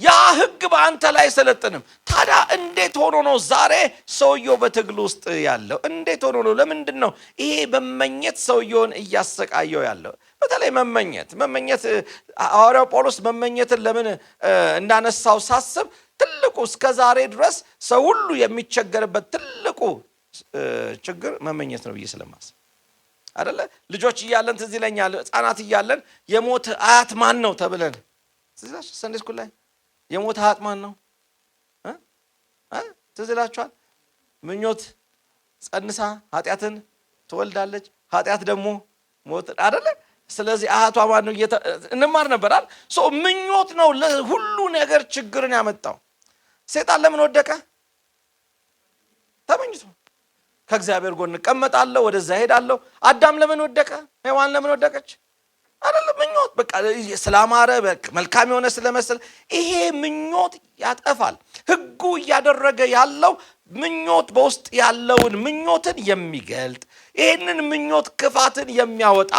ያ ህግ በአንተ ላይ አይሰለጥንም። ታዲያ እንዴት ሆኖ ነው ዛሬ ሰውየው በትግል ውስጥ ያለው? እንዴት ሆኖ ነው? ለምንድን ነው ይሄ መመኘት ሰውየውን እያሰቃየው ያለው? በተለይ መመኘት ሐዋርያው ጳውሎስ መመኘትን ለምን እንዳነሳው ሳስብ ትልቁ እስከ ዛሬ ድረስ ሰው ሁሉ የሚቸገርበት ትልቁ ችግር መመኘት ነው ብዬ ስለማስብ አይደለ? ልጆች እያለን ትዝ ይለኛል፣ ህፃናት እያለን የሞት አያት ማን ነው ተብለን ሰንዴ ስኩል ላይ የሞት አያት ማን ነው ትዝ ይላችኋል? ምኞት ጸንሳ ኃጢአትን ትወልዳለች፣ ኃጢአት ደግሞ ሞት አይደለ? ስለዚህ አያቷ ማን ነው እንማር ነበራል። ምኞት ነው ለሁሉ ነገር ችግርን ያመጣው። ሰይጣን ለምን ወደቀ? ተመኝቶ። ከእግዚአብሔር ጎን እቀመጣለሁ፣ ወደዛ ሄዳለሁ። አዳም ለምን ወደቀ? ሔዋን ለምን ወደቀች? አይደለም ምኞት። በቃ ስላማረ መልካም የሆነ ስለመሰለ ይሄ ምኞት ያጠፋል። ህጉ እያደረገ ያለው ምኞት በውስጥ ያለውን ምኞትን የሚገልጥ ይሄንን ምኞት ክፋትን የሚያወጣ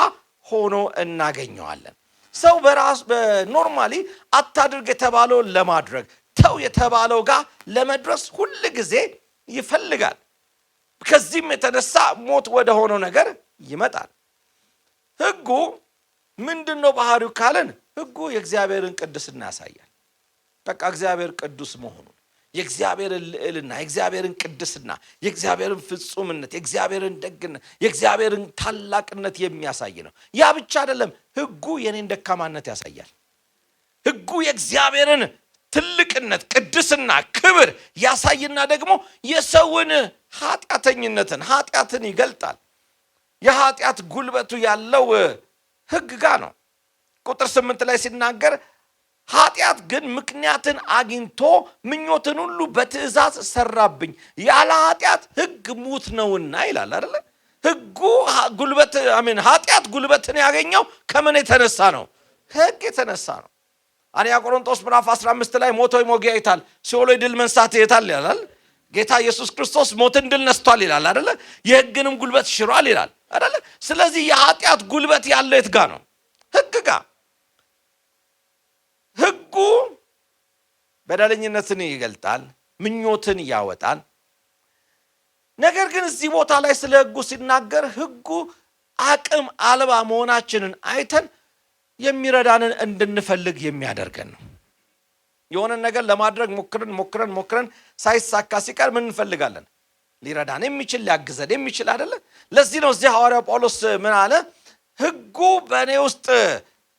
ሆኖ እናገኘዋለን። ሰው በራስ በኖርማሊ አታድርግ የተባለውን ለማድረግ ተው የተባለው ጋር ለመድረስ ሁል ጊዜ ይፈልጋል። ከዚህም የተነሳ ሞት ወደ ሆነው ነገር ይመጣል። ህጉ ምንድነው ባህሪው ካለን ህጉ የእግዚአብሔርን ቅድስና ያሳያል። በቃ እግዚአብሔር ቅዱስ መሆኑን፣ የእግዚአብሔርን ልዕልና፣ የእግዚአብሔርን ቅድስና፣ የእግዚአብሔርን ፍጹምነት፣ የእግዚአብሔርን ደግነት፣ የእግዚአብሔርን ታላቅነት የሚያሳይ ነው። ያ ብቻ አይደለም፣ ህጉ የኔን ደካማነት ያሳያል። ህጉ የእግዚአብሔርን ትልቅነት፣ ቅድስና፣ ክብር ያሳይና ደግሞ የሰውን ኃጢአትን ይገልጣል። የኃጢአት ጉልበቱ ያለው ህግ ጋር ነው። ቁጥር 8 ላይ ሲናገር ኃጢአት ግን ምክንያትን አግኝቶ ምኞትን ሁሉ በትእዛዝ ሰራብኝ፣ ያለ ኃጢአት ህግ ሙት ነውና ይላል አይደለ? ህጉ ኃጢአት ጉልበትን ያገኘው ከምን የተነሳ ነው? ህግ የተነሳ ነው። አንደኛ ቆሮንቶስ ምዕራፍ 15 ላይ ሞቶ ይሞጊያ ይታል፣ ሲኦል ድል መንሳት ይታል ይላል። ጌታ ኢየሱስ ክርስቶስ ሞትን ድል ነስቷል ይላል አይደለ? የህግንም ጉልበት ሽሯል ይላል አይደለ? ስለዚህ የኃጢአት ጉልበት ያለው የት ጋር ነው? ህግ ጋር። ህጉ በደለኝነትን ይገልጣል፣ ምኞትን ያወጣል። ነገር ግን እዚህ ቦታ ላይ ስለ ህጉ ሲናገር ህጉ አቅም አልባ መሆናችንን አይተን የሚረዳንን እንድንፈልግ የሚያደርገን ነው። የሆነ ነገር ለማድረግ ሞክረን ሳይሳካ ሲቀር ምን እንፈልጋለን? ሊረዳን የሚችል ሊያግዘን የሚችል አይደለ? ለዚህ ነው እዚህ ሐዋርያው ጳውሎስ ምን አለ? ህጉ በእኔ ውስጥ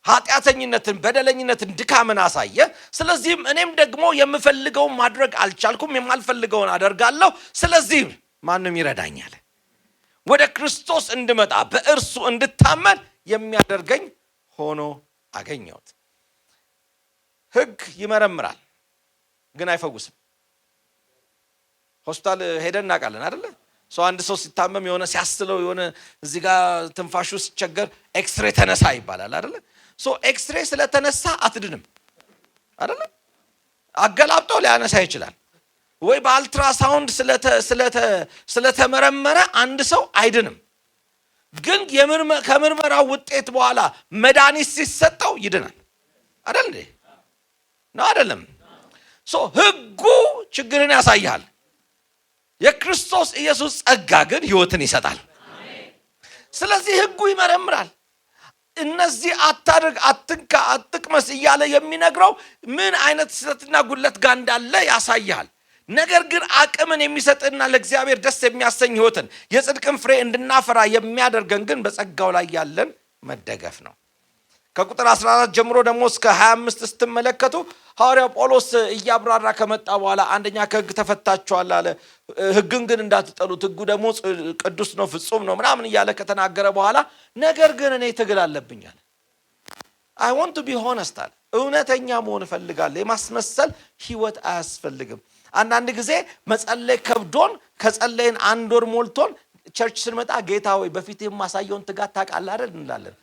ኃጢአተኝነትን በደለኝነትን ድካምን አሳየ ስለዚህም እኔም ደግሞ የምፈልገውን ማድረግ አልቻልኩም የማልፈልገውን አደርጋለሁ ስለዚህ ማንም ይረዳኛል ወደ ክርስቶስ እንድመጣ በእርሱ እንድታመን የሚያደርገኝ ሆኖ አገኘሁት ሕግ ይመረምራል ግን አይፈውስም ሆስፒታል ሄደን እናውቃለን አይደለ ሰው አንድ ሰው ሲታመም የሆነ ሲያስለው የሆነ እዚህ ጋር ትንፋሹ ሲቸገር ኤክስሬ ተነሳ ይባላል አይደለ ሶ ኤክስሬ ስለተነሳ አትድንም አይደለ አገላብጦ ሊያነሳ ይችላል ወይ በአልትራሳውንድ ስለተመረመረ አንድ ሰው አይድንም ግን ከምርመራው ውጤት በኋላ መድኃኒት ሲሰጠው ይድናል አይደል እንዴ ነው አይደለም ሶ ሕጉ ችግርን ያሳያል የክርስቶስ ኢየሱስ ጸጋ ግን ሕይወትን ይሰጣል ስለዚህ ሕጉ ይመረምራል እነዚህ አታድርግ አትንካ አትቅመስ እያለ የሚነግረው ምን አይነት ስህተትና ጉድለት ጋር እንዳለ ያሳያል ነገር ግን አቅምን የሚሰጥና ለእግዚአብሔር ደስ የሚያሰኝ ሕይወትን የጽድቅን ፍሬ እንድናፈራ የሚያደርገን ግን በጸጋው ላይ ያለን መደገፍ ነው ከቁጥር 14 ጀምሮ ደግሞ እስከ 25 ስትመለከቱ ሐዋርያው ጳውሎስ እያብራራ ከመጣ በኋላ አንደኛ ከሕግ ተፈታችኋል አለ ሕግን ግን እንዳትጠሉት ሕጉ ደግሞ ቅዱስ ነው ፍጹም ነው ምናምን እያለ ከተናገረ በኋላ ነገር ግን እኔ ትግል አለብኛል I want to be honest አለ እውነተኛ መሆን እፈልጋለሁ የማስመሰል ሕይወት አያስፈልግም አንዳንድ ጊዜ መጸለይ ከብዶን ከጸለይን አንድ ወር ሞልቶን ቸርች ስንመጣ ጌታ ሆይ በፊት የማሳየውን ትጋት ታውቃለህ አይደል እንላለን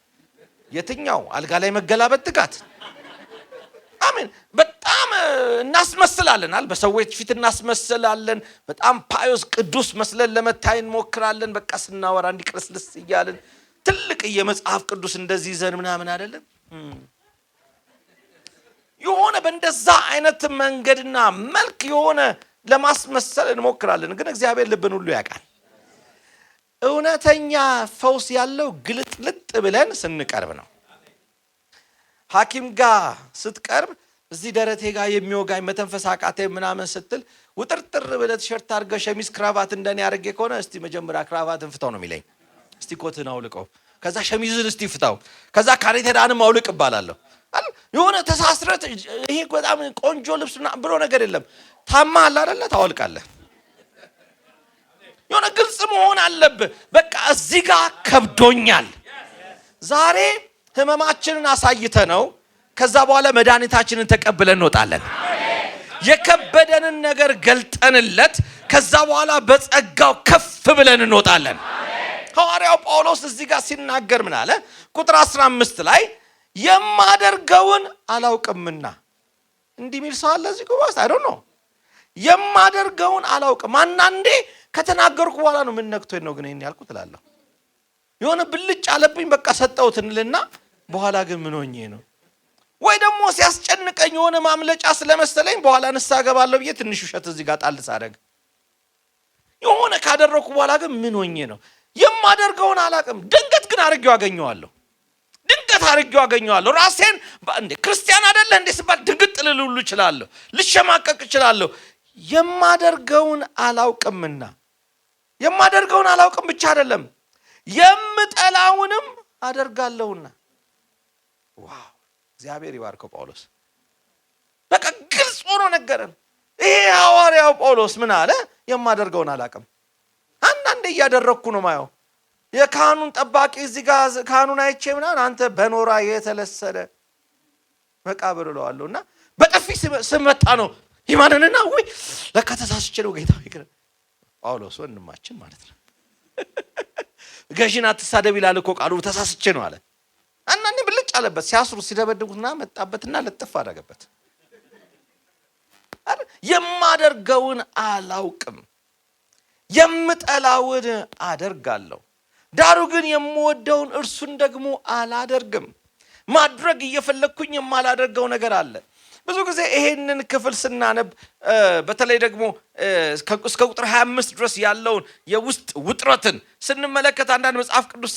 የትኛው አልጋ ላይ መገላበጥ ትጋት አሜን በጣም እናስመስላለን በሰዎች ፊት እናስመስላለን በጣም ፓዮስ ቅዱስ መስለን ለመታየት ሞክራለን በቃ ስናወራ እንዲቅርስልስ እያልን ትልቅ የመጽሐፍ ቅዱስ እንደዚህ ዘን ምናምን አይደለም የሆነ በእንደዛ አይነት መንገድና መልክ የሆነ ለማስመሰል እንሞክራለን ግን እግዚአብሔር ልብን ሁሉ ያውቃል እውነተኛ ፈውስ ያለው ግልጥልጥ ብለን ስንቀርብ ነው ሐኪም ጋር ስትቀርብ እዚህ ደረቴ ጋር የሚወጋኝ መተንፈስ አቃተኝ ምናምን ስትል ውጥርጥር ብለህ ቲሸርት አድርገህ ሸሚዝ ክራቫት እንደኔ አድርጌ ከሆነ እስቲ መጀመሪያ ክራቫትን ፍታው ነው የሚለኝ እስቲ ኮትን አውልቀው ከዛ ሸሚዝን እስቲ ፍታው ከዛ ካኔቴራንም አውልቅ እባላለሁ የሆነ ተሳስረት ይሄ በጣም ቆንጆ ልብስ ብሎ ነገር የለም ታማሃል አይደለ ታወልቃለህ የሆነ ግልጽ መሆን አለብህ በቃ እዚህ ጋር ከብዶኛል ዛሬ ህመማችንን አሳይተነው ከዛ በኋላ መድኃኒታችንን ተቀብለን እንወጣለን የከበደንን ነገር ገልጠንለት ከዛ በኋላ በጸጋው ከፍ ብለን እንወጣለን ሐዋርያው ጳውሎስ እዚህ ጋር ሲናገር ምን አለ ቁጥር 15 ላይ የማደርገውን አላውቅምና እንዲህ ሚል ሰው አለ እዚህ ጉባኤ I don't know የማደርገውን አላውቅም አንዳንዴ ከተናገርኩ በኋላ ነው ምን ነክቶኝ ነው ግን ይሄን ያልኩት እላለሁ የሆነ ብልጭ አለብኝ በቃ ሰጠሁት እንልና በኋላ ግን ምን ሆኜ ነው ወይ ደግሞ ሲያስጨንቀኝ የሆነ ማምለጫ ስለመሰለኝ በኋላ ንስሐ ገባለሁ ብዬ ትንሽ ውሸት እዚህ ጋር ጣል ሳደርግ የሆነ ካደረኩ በኋላ ግን ምን ሆኜ ነው የማደርገውን አላውቅም ድንገት ግን አድርጌው አገኘዋለሁ ራሴን እንደ ክርስቲያን አይደለ እንደ ሲባል ድንግጥ ልልሉ እችላለሁ ልሸማቀቅ እችላለሁ የማደርገውን አላውቅምና የማደርገውን አላውቅም ብቻ አይደለም የምጠላውንም አደርጋለሁና ዋው እግዚአብሔር ይባርከው ጳውሎስ በቃ ግልጽ ሆኖ ነገረን ይሄ ሐዋርያው ጳውሎስ ምን አለ የማደርገውን አላውቅም አንዳንዴ እያደረኩ ነው ማየው የካህኑን ጠባቂ እዚህ ጋር ካህኑን አይቼ ምናምን አንተ በኖራ የተለሰለ መቃብር እለዋለሁና በጥፊ ስመታ ነው ይማንንና ወይ ለካ ተሳስቼ ነው ጌታ ይቅር ጳውሎስ ወንድማችን ማለት ነው ገዢን አትሳደብ ይላል እኮ ቃሉ ተሳስቼ ነው አለ አንዳንዴ ብልጭ አለበት ሲያስሩ ሲደበድቡትና መጣበትና ለጥፍ አደረገበት የማደርገውን አላውቅም የምጠላውን አደርጋለሁ ዳሩ ግን የምወደውን እርሱን ደግሞ አላደርግም ማድረግ እየፈለኩኝ የማላደርገው ነገር አለ ብዙ ጊዜ ይሄንን ክፍል ስናነብ በተለይ ደግሞ እስከ ቁጥር 25 ድረስ ያለውን የውስጥ ውጥረትን ስንመለከት አንዳንድ መጽሐፍ ቅዱስ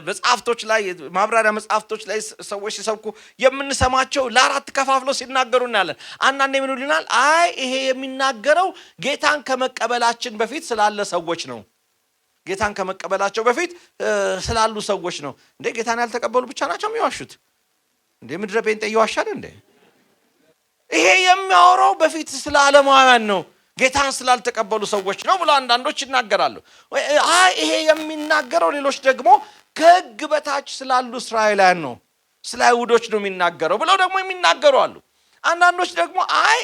መጽሐፍቶች ላይ ማብራሪያ መጽሐፍቶች ላይ ሰዎች ሲሰብኩ የምንሰማቸው ለአራት ከፋፍለው ሲናገሩ እናያለን አንዳንዴ ምን ይሉናል አይ ይሄ የሚናገረው ጌታን ከመቀበላችን በፊት ስላለ ሰዎች ነው ጌታን ከመቀበላቸው በፊት ስላሉ ሰዎች ነው እንዴ ጌታን ያልተቀበሉ ብቻ ናቸው የሚዋሹት እንዴ ምድረ ጴንጤ ይዋሻል እንዴ? ይሄ የሚያወራው በፊት ስለ ዓለማውያን ነው፣ ጌታን ስላልተቀበሉ ሰዎች ነው ብሎ አንዳንዶች ይናገራሉ። ይሄ የሚናገረው ሌሎች ደግሞ ከሕግ በታች ስላሉ እስራኤላውያን ነው፣ ስለ አይሁዶች ነው የሚናገረው ብለው ደግሞ የሚናገሩ አሉ። አንዳንዶች ደግሞ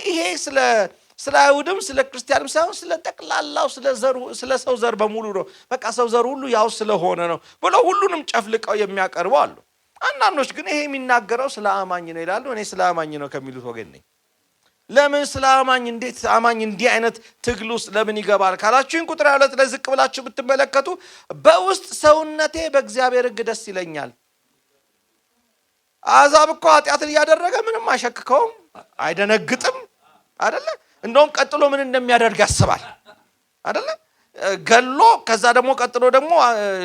ይሄ ስለ አይሁድም ስለ ክርስቲያንም ሳይሆን ስለ ጠቅላላው ስለ ሰው ዘር በሙሉ ነው፣ በቃ ሰው ዘር ሁሉ ያው ስለሆነ ነው ብለው ሁሉንም ጨፍልቀው የሚያቀርቡ አሉ። አንዳንዶች ግን ይሄ የሚናገረው ስለ አማኝ ነው ይላሉ። እኔ ስለ አማኝ ነው ከሚሉት ወገን ነኝ። ለምን ስለ አማኝ እንዴት አማኝ እንዲህ አይነት ትግል ውስጥ ለምን ይገባል ካላችሁኝ ቁጥር 2 ላይ ዝቅ ብላችሁ ብትመለከቱ በውስጥ ሰውነቴ በእግዚአብሔር ሕግ ደስ ይለኛል። አሕዛብ እኮ ኃጢአትን እያደረገ ምንም አይሸክከውም፣ አይደነግጥም አይደለ? እንደውም ቀጥሎ ምን እንደሚያደርግ ያስባል አይደለ? ገሎ ከዛ ደግሞ ቀጥሎ ደግሞ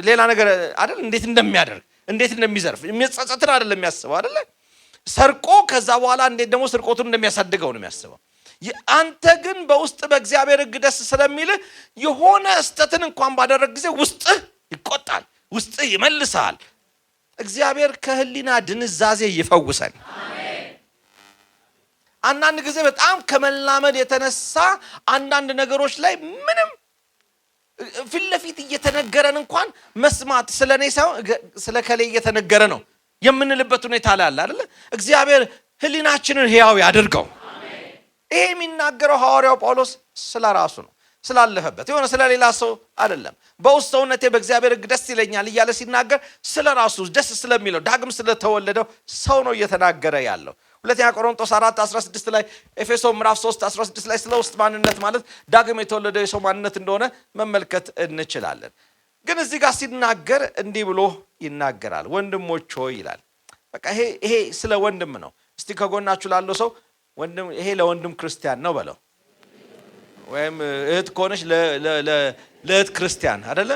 ሌላ ነገር አይደል? እንዴት እንደሚያደርግ እንዴት እንደሚዘርፍ የሚጸጸትን አይደለም የሚያስበው አይደለ? ሰርቆ ከዛ በኋላ እንዴት ደግሞ ስርቆቱን እንደሚያሳድገው ነው የሚያስበው። አንተ ግን በውስጥ በእግዚአብሔር ሕግ ደስ ስለሚልህ የሆነ ስተትን እንኳን ባደረግ ጊዜ ውስጥህ ይቆጣል፣ ውስጥህ ይመልሳል። እግዚአብሔር ከህሊና ድንዛዜ ይፈውሰን። አንዳንድ ጊዜ በጣም ከመላመድ የተነሳ አንዳንድ ነገሮች ላይ ምንም ፊት ለፊት እየተነገረን እንኳን መስማት ስለኔ ሳይሆን ስለከሌ እየተነገረ ነው የምንልበት ሁኔታ ላይ አለ አይደል? እግዚአብሔር ህሊናችንን ሕያው ያድርገው። ይሄ የሚናገረው ሐዋርያው ጳውሎስ ስለ ራሱ ነው፣ ስላለፈበት የሆነ ስለሌላ ሰው አይደለም። በውስጥ ሰውነቴ በእግዚአብሔር ሕግ ደስ ይለኛል እያለ ሲናገር ስለ ራሱ ደስ ስለሚለው ዳግም ስለተወለደው ሰው ነው እየተናገረ ያለው። ሁለተኛ ቆሮንቶስ 4:16 ላይ ኤፌሶን ምዕራፍ 3:16 ላይ ስለ ውስጥ ማንነት ማለት ዳግም የተወለደው የሰው ማንነት እንደሆነ መመልከት እንችላለን። ግን እዚህ ጋር ሲናገር እንዲህ ብሎ ይናገራል። ወንድሞች ሆይ ይላል። በቃ ይሄ ስለ ወንድም ነው። እስቲ ከጎናችሁ ላለው ሰው ወንድም ይሄ ለወንድም ክርስቲያን ነው በለው። ወይም እህት ከሆነች ለእህት ክርስቲያን አይደለ?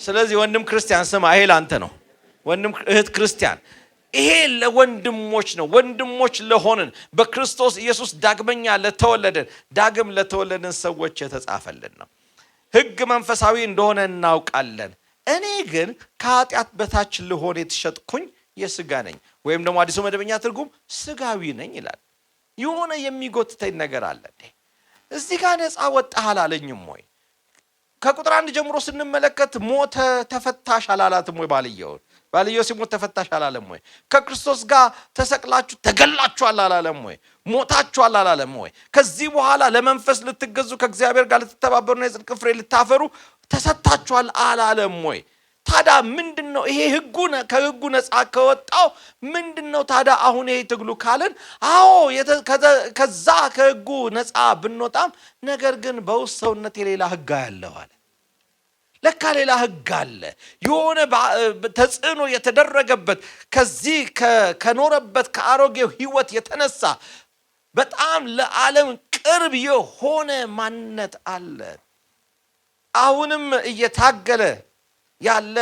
ስለዚህ ወንድም ክርስቲያን ስማ፣ ይሄ ላንተ ነው። ወንድም እህት ክርስቲያን ይሄ ለወንድሞች ነው። ወንድሞች ለሆንን በክርስቶስ ኢየሱስ ዳግመኛ ዳግም ለተወለድን ሰዎች የተጻፈልን ነው። ሕግ መንፈሳዊ እንደሆነ እናውቃለን። እኔ ግን ከኃጢአት በታች ልሆን የተሸጥኩኝ የሥጋ ነኝ፣ ወይም ደግሞ አዲሱ መደበኛ ትርጉም ሥጋዊ ነኝ ይላል። የሆነ የሚጎትተኝ ነገር አለ። እዚህ ጋር ነፃ ወጣህ አላለኝም ወይ? ከቁጥር 1 ጀምሮ ስንመለከት ሞተ ተፈታሽ አላላትም ወይ? ባልየው ሲሞት ተፈታሽ አላለም ወይ? ከክርስቶስ ጋር ተሰቅላችሁ ተገላችኋል አላለም ወይ? ሞታችኋል አላለም ወይ? ከዚህ በኋላ ለመንፈስ ልትገዙ ከእግዚአብሔር ጋር ልትተባበሩና የጽድቅ ፍሬ ልታፈሩ ተሰጥታችኋል አላለም ወይ? ታዲያ ምንድነው ይሄ? ከሕጉ ነፃ ከወጣው ምንድነው ታዲያ አሁን ይሄ ትግሉ ካልን? አዎ ከዛ ከሕጉ ነፃ ብንወጣም ነገር ግን በውስጥ ሰውነት የሌላ ሕግ ያለው አለ። ለካ ሌላ ሕግ አለ። የሆነ ተጽዕኖ የተደረገበት ከዚህ ከኖረበት ከአሮጌው ሕይወት የተነሳ በጣም ለዓለም ቅርብ የሆነ ማንነት አለ። አሁንም እየታገለ ያለ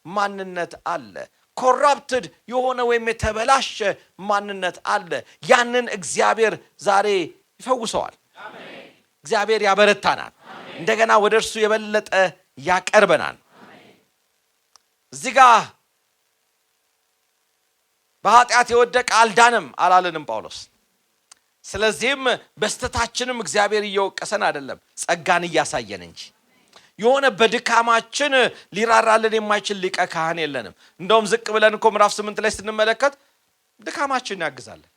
ማንነት አለ። ኮራፕትድ የሆነ ወይም የተበላሸ ማንነት አለ። ያንን እግዚአብሔር ዛሬ ይፈውሰዋል። እግዚአብሔር ያበረታናል። እንደገና ወደ እርሱ የበለጠ ያቀርበናል። እዚህ ጋር በኃጢአት የወደቀ አልዳንም አላለንም ጳውሎስ። ስለዚህም በስተታችንም እግዚአብሔር እየወቀሰን አይደለም፣ ጸጋን እያሳየን እንጂ። የሆነ በድካማችን ሊራራልን የማይችል ሊቀ ካህን የለንም። እንደውም ዝቅ ብለን እኮ ምዕራፍ 8 ላይ ስንመለከት ድካማችን ያግዛለን።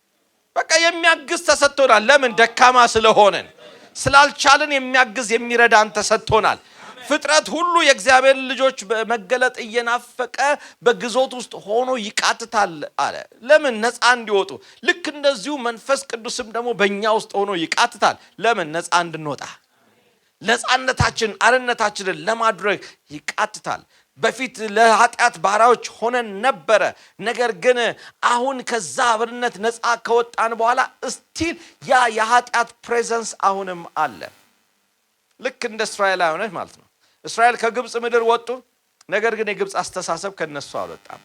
በቃ የሚያግዝ ተሰጥቶናል። ለምን? ደካማ ስለሆነን ስላልቻልን የሚያግዝ የሚረዳን ተሰጥቶናል። ፍጥረት ሁሉ የእግዚአብሔር ልጆች መገለጥ እየናፈቀ በግዞት ውስጥ ሆኖ ይቃትታል አለ። ለምን? ነፃ እንዲወጡ። ልክ እንደዚሁ መንፈስ ቅዱስም ደግሞ በእኛ ውስጥ ሆኖ ይቃትታል። ለምን? ነፃ እንድንወጣ፣ ነፃነታችን አርነታችንን ለማድረግ ይቃትታል። በፊት ለኃጢአት ባሪያዎች ሆነን ነበረ። ነገር ግን አሁን ከዛ ባርነት ነፃ ከወጣን በኋላ እስቲል ያ የኃጢአት ፕሬዘንስ አሁንም አለ። ልክ እንደ እስራኤላውያን ማለት ነው። እስራኤል ከግብፅ ምድር ወጡ። ነገር ግን የግብፅ አስተሳሰብ ከነሱ አልወጣም።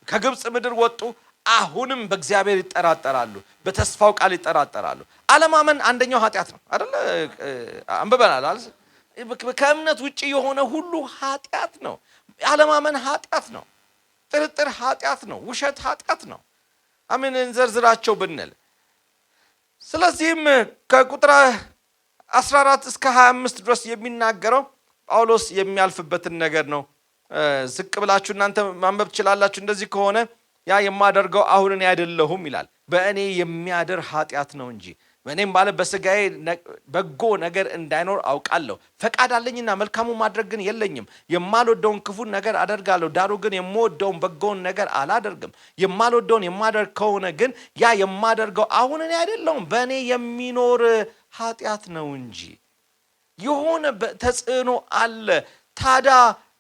ከግብፅ ምድር ወጡ። አሁንም በእግዚአብሔር ይጠራጠራሉ፣ በተስፋው ቃል ይጠራጠራሉ። አለማመን አንደኛው ኃጢአት ነው አይደል? አንብበናል አይደል? ከእምነት ውጪ የሆነ ሁሉ ኃጢአት ነው። አለማመን ኃጢአት ነው። ጥርጥር ኃጢአት ነው። ውሸት ኃጢአት ነው። አሜን እንዘርዝራቸው ብንል ስለዚህም ከቁጥር 14 እስከ 25 ድረስ የሚናገረው ጳውሎስ የሚያልፍበትን ነገር ነው። ዝቅ ብላችሁ እናንተ ማንበብ ትችላላችሁ። እንደዚህ ከሆነ ያ የማደርገው አሁን እኔ አይደለሁም ይላል፣ በእኔ የሚያድር ኃጢአት ነው እንጂ በእኔም ባለ በሥጋዬ በጎ ነገር እንዳይኖር አውቃለሁ። ፈቃድ አለኝና መልካሙ ማድረግ ግን የለኝም። የማልወደውን ክፉን ነገር አደርጋለሁ፣ ዳሩ ግን የምወደውን በጎውን ነገር አላደርግም። የማልወደውን የማደርግ ከሆነ ግን ያ የማደርገው አሁን እኔ አይደለሁም፣ በእኔ የሚኖር ኃጢአት ነው እንጂ። የሆነ ተጽዕኖ አለ። ታዲያ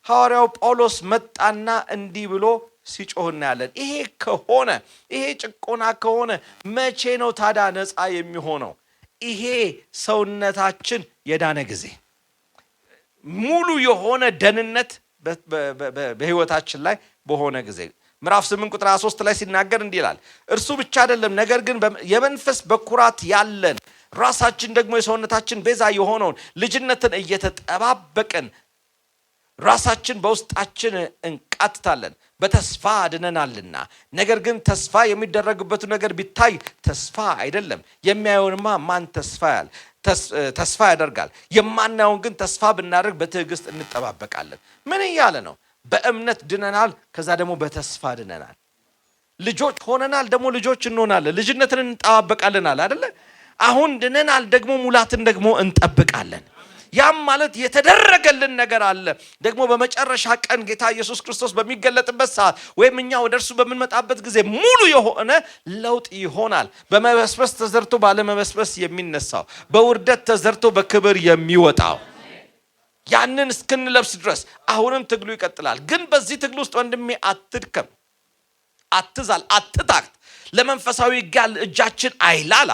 ሐዋርያው ጳውሎስ መጣና እንዲህ ብሎ ሲጮህ እናያለን። ይሄ ከሆነ ይሄ ጭቆና ከሆነ መቼ ነው ታዲያ ነፃ የሚሆነው? ይሄ ሰውነታችን የዳነ ጊዜ ሙሉ የሆነ ደህንነት በሕይወታችን ላይ በሆነ ጊዜ ምዕራፍ 8 ቁጥር 23 ላይ ሲናገር እንዲህ ይላል፣ እርሱ ብቻ አይደለም ነገር ግን የመንፈስ በኩራት ያለን ራሳችን ደግሞ የሰውነታችን ቤዛ የሆነውን ልጅነትን እየተጠባበቅን ራሳችን በውስጣችን እንቃትታለን፣ በተስፋ ድነናልና። ነገር ግን ተስፋ የሚደረግበቱ ነገር ቢታይ ተስፋ አይደለም። የሚያየውንማ ማን ተስፋ ያደርጋል? የማናየውን ግን ተስፋ ብናደርግ በትዕግስት እንጠባበቃለን። ምን እያለ ነው? በእምነት ድነናል፣ ከዛ ደግሞ በተስፋ ድነናል። ልጆች ሆነናል፣ ደግሞ ልጆች እንሆናለን። ልጅነትን እንጠባበቃለን አለ አይደለ? አሁን ድነናል፣ ደግሞ ሙላትን ደግሞ እንጠብቃለን። ያም ማለት የተደረገልን ነገር አለ። ደግሞ በመጨረሻ ቀን ጌታ ኢየሱስ ክርስቶስ በሚገለጥበት ሰዓት ወይም እኛ ወደ እርሱ በምንመጣበት ጊዜ ሙሉ የሆነ ለውጥ ይሆናል። በመበስበስ ተዘርቶ ባለመበስበስ የሚነሳው፣ በውርደት ተዘርቶ በክብር የሚወጣው ያንን እስክንለብስ ድረስ አሁንም ትግሉ ይቀጥላል። ግን በዚህ ትግል ውስጥ ወንድሜ አትድከም፣ አትዛል፣ አትታክት። ለመንፈሳዊ ውጊያ እጃችን አይላላ።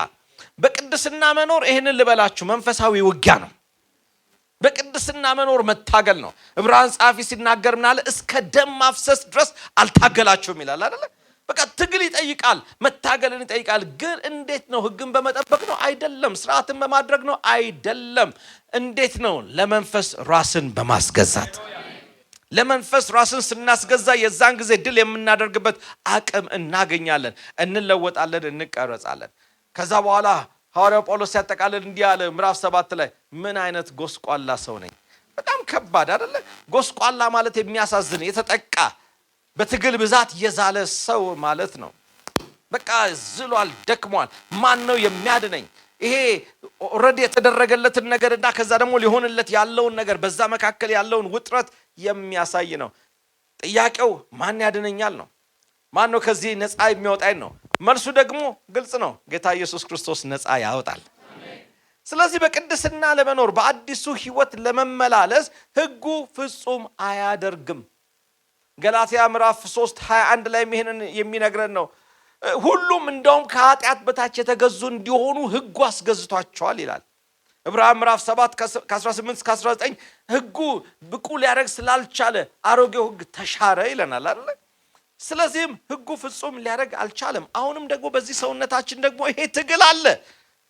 በቅድስና መኖር ይህንን ልበላችሁ መንፈሳዊ ውጊያ ነው። በቅድስና መኖር መታገል ነው። ዕብራውያን ጸሐፊ ሲናገር ምናለ እስከ ደም ማፍሰስ ድረስ አልታገላችሁም ይላል አይደለ? በቃ ትግል ይጠይቃል፣ መታገልን ይጠይቃል። ግን እንዴት ነው? ሕግን በመጠበቅ ነው አይደለም። ስርዓትን በማድረግ ነው አይደለም። እንዴት ነው? ለመንፈስ ራስን በማስገዛት። ለመንፈስ ራስን ስናስገዛ የዛን ጊዜ ድል የምናደርግበት አቅም እናገኛለን፣ እንለወጣለን፣ እንቀረጻለን። ከዛ በኋላ ሐዋርያው ጳውሎስ ሲያጠቃልል እንዲህ አለ ምዕራፍ 7 ላይ ምን አይነት ጎስቋላ ሰው ነኝ። በጣም ከባድ አይደለ? ጎስቋላ ማለት የሚያሳዝን፣ የተጠቃ በትግል ብዛት የዛለ ሰው ማለት ነው። በቃ ዝሏል፣ ደክሟል። ማን ነው የሚያድነኝ? ይሄ ኦልሬዲ የተደረገለትን ነገርና ከዛ ደግሞ ሊሆንለት ያለውን ነገር በዛ መካከል ያለውን ውጥረት የሚያሳይ ነው። ጥያቄው ማን ያድነኛል ነው። ማን ነው ከዚህ ነፃ የሚያወጣኝ ነው። መልሱ ደግሞ ግልጽ ነው። ጌታ ኢየሱስ ክርስቶስ ነፃ ያወጣል። ስለዚህ በቅድስና ለመኖር በአዲሱ ሕይወት ለመመላለስ ሕጉ ፍጹም አያደርግም። ገላትያ ምዕራፍ 3:21 ላይ ይሄንን የሚነግረን ነው። ሁሉም እንደውም ከኃጢአት በታች የተገዙ እንዲሆኑ ሕጉ አስገዝቷቸዋል ይላል። ዕብራውያን ምዕራፍ 7 ከ18 እስከ 19 ሕጉ ብቁ ሊያደርግ ስላልቻለ አሮጌው ሕግ ተሻረ ይለናል አይደል? ስለዚህም ሕጉ ፍጹም ሊያደርግ አልቻለም። አሁንም ደግሞ በዚህ ሰውነታችን ደግሞ ይሄ ትግል አለ።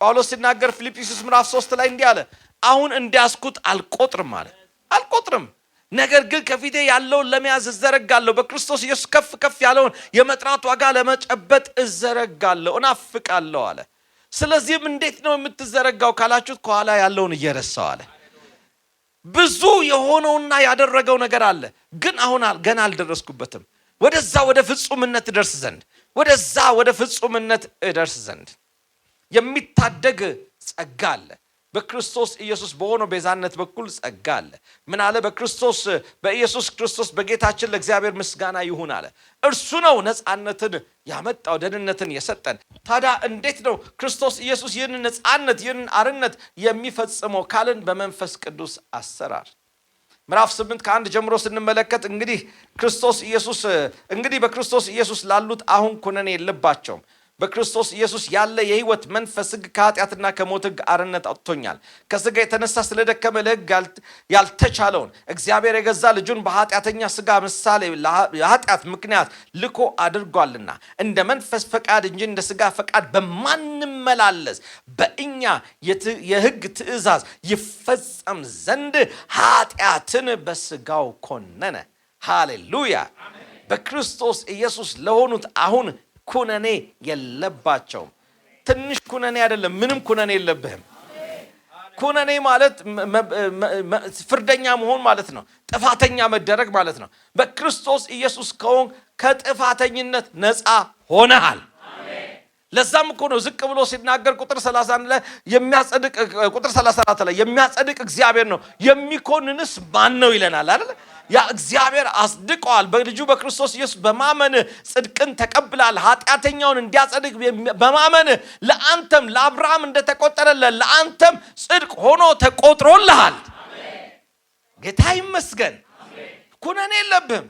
ጳውሎስ ሲናገር ፊልጵስዩስ ምዕራፍ 3 ላይ እንዲህ አለ፣ አሁን እንዲያስኩት አልቆጥርም አለ። አልቆጥርም፣ ነገር ግን ከፊቴ ያለውን ለመያዝ እዘረጋለሁ፣ በክርስቶስ ኢየሱስ ከፍ ከፍ ያለውን የመጥራት ዋጋ ለመጨበጥ እዘረጋለሁ፣ እናፍቃለሁ አለ። ስለዚህም እንዴት ነው የምትዘረጋው ካላችሁት፣ ከኋላ ያለውን እየረሳው አለ። ብዙ የሆነውና ያደረገው ነገር አለ፣ ግን አሁን ገና አልደረስኩበትም። ወደዛ ወደ ፍጹምነት እደርስ ዘንድ የሚታደግ ጸጋ አለ። በክርስቶስ ኢየሱስ በሆነው ቤዛነት በኩል ጸጋ አለ። ምን አለ? በኢየሱስ ክርስቶስ በጌታችን ለእግዚአብሔር ምስጋና ይሁን አለ። እርሱ ነው ነፃነትን ያመጣው፣ ደህንነትን የሰጠን። ታዲያ እንዴት ነው ክርስቶስ ኢየሱስ ይህንን ነፃነት ይህንን አርነት የሚፈጽመው ካልን በመንፈስ ቅዱስ አሰራር ምዕራፍ 8 ከ1 ጀምሮ ስንመለከት እንግዲህ በክርስቶስ ኢየሱስ ላሉት አሁን ኩነኔ የለባቸውም። በክርስቶስ ኢየሱስ ያለ የሕይወት መንፈስ ሕግ ከኃጢአትና ከሞት ሕግ አርነት አውጥቶኛል። ከሥጋ የተነሳ ስለደከመ ለሕግ ያልተቻለውን እግዚአብሔር የገዛ ልጁን በኃጢአተኛ ሥጋ ምሳሌ ለኃጢአት ምክንያት ልኮ አድርጓልና እንደ መንፈስ ፈቃድ እንጂ እንደ ሥጋ ፈቃድ በማንመላለስ በእኛ የሕግ ትእዛዝ ይፈጸም ዘንድ ኃጢአትን በሥጋው ኮነነ። ሃሌሉያ! በክርስቶስ ኢየሱስ ለሆኑት አሁን ኩነኔ የለባቸውም። ትንሽ ኩነኔ አይደለም፣ ምንም ኩነኔ የለብህም። ኩነኔ ማለት ፍርደኛ መሆን ማለት ነው። ጥፋተኛ መደረግ ማለት ነው። በክርስቶስ ኢየሱስ ከሆንክ ከጥፋተኝነት ነፃ ሆነሃል። ለዛም እኮ ነው ዝቅ ብሎ ሲናገር ቁጥር 31 ላይ የሚያጸድቅ ቁጥር 34 ላይ የሚያጸድቅ እግዚአብሔር ነው የሚኮንንስ ማን ነው ይለናል አይደል? ያ እግዚአብሔር አስድቀዋል። በልጁ በክርስቶስ ኢየሱስ በማመን ጽድቅን ተቀብላል። ኃጢአተኛውን እንዲያጸድቅ በማመን ለአንተም ለአብርሃም እንደተቆጠረለት ለአንተም ጽድቅ ሆኖ ተቆጥሮልሃል። ጌታ ይመስገን። ኩነኔ የለብህም፣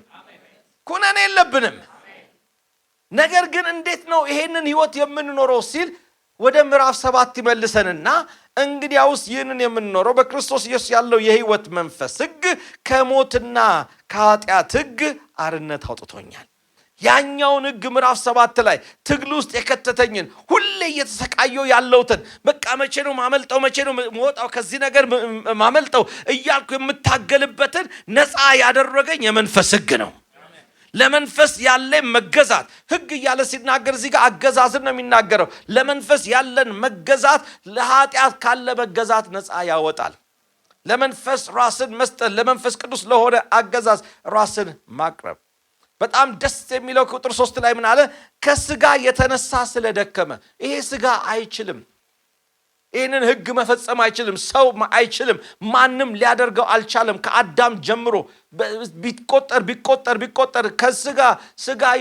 ኩነኔ የለብንም። ነገር ግን እንዴት ነው ይሄንን ህይወት የምንኖረው ሲል ወደ ምዕራፍ 7 ይመልሰንና እንግዲያውስ ይህንን የምንኖረው በክርስቶስ ኢየሱስ ያለው የህይወት መንፈስ ሕግ ከሞትና ከኃጢአት ሕግ አርነት አውጥቶኛል። ያኛውን ሕግ ምዕራፍ 7 ላይ ትግል ውስጥ የከተተኝን ሁሌ እየተሰቃየው ያለውትን በቃ መቼ ነው ማመልጠው፣ መቼ ነው መውጣው ከዚህ ነገር ማመልጠው እያልኩ የምታገልበትን ነፃ ያደረገኝ የመንፈስ ሕግ ነው። ለመንፈስ ያለ መገዛት ሕግ እያለ ሲናገር እዚህ ጋር አገዛዝን ነው የሚናገረው። ለመንፈስ ያለን መገዛት ለኃጢአት ካለ መገዛት ነፃ ያወጣል። ለመንፈስ ራስን መስጠት፣ ለመንፈስ ቅዱስ ለሆነ አገዛዝ ራስን ማቅረብ። በጣም ደስ የሚለው ቁጥር 3 ላይ ምን አለ? ከስጋ የተነሳ ስለደከመ። ይሄ ስጋ አይችልም፣ ይህንን ሕግ መፈጸም አይችልም። ሰው አይችልም፣ ማንም ሊያደርገው አልቻለም። ከአዳም ጀምሮ ቢቆጠር ከስጋ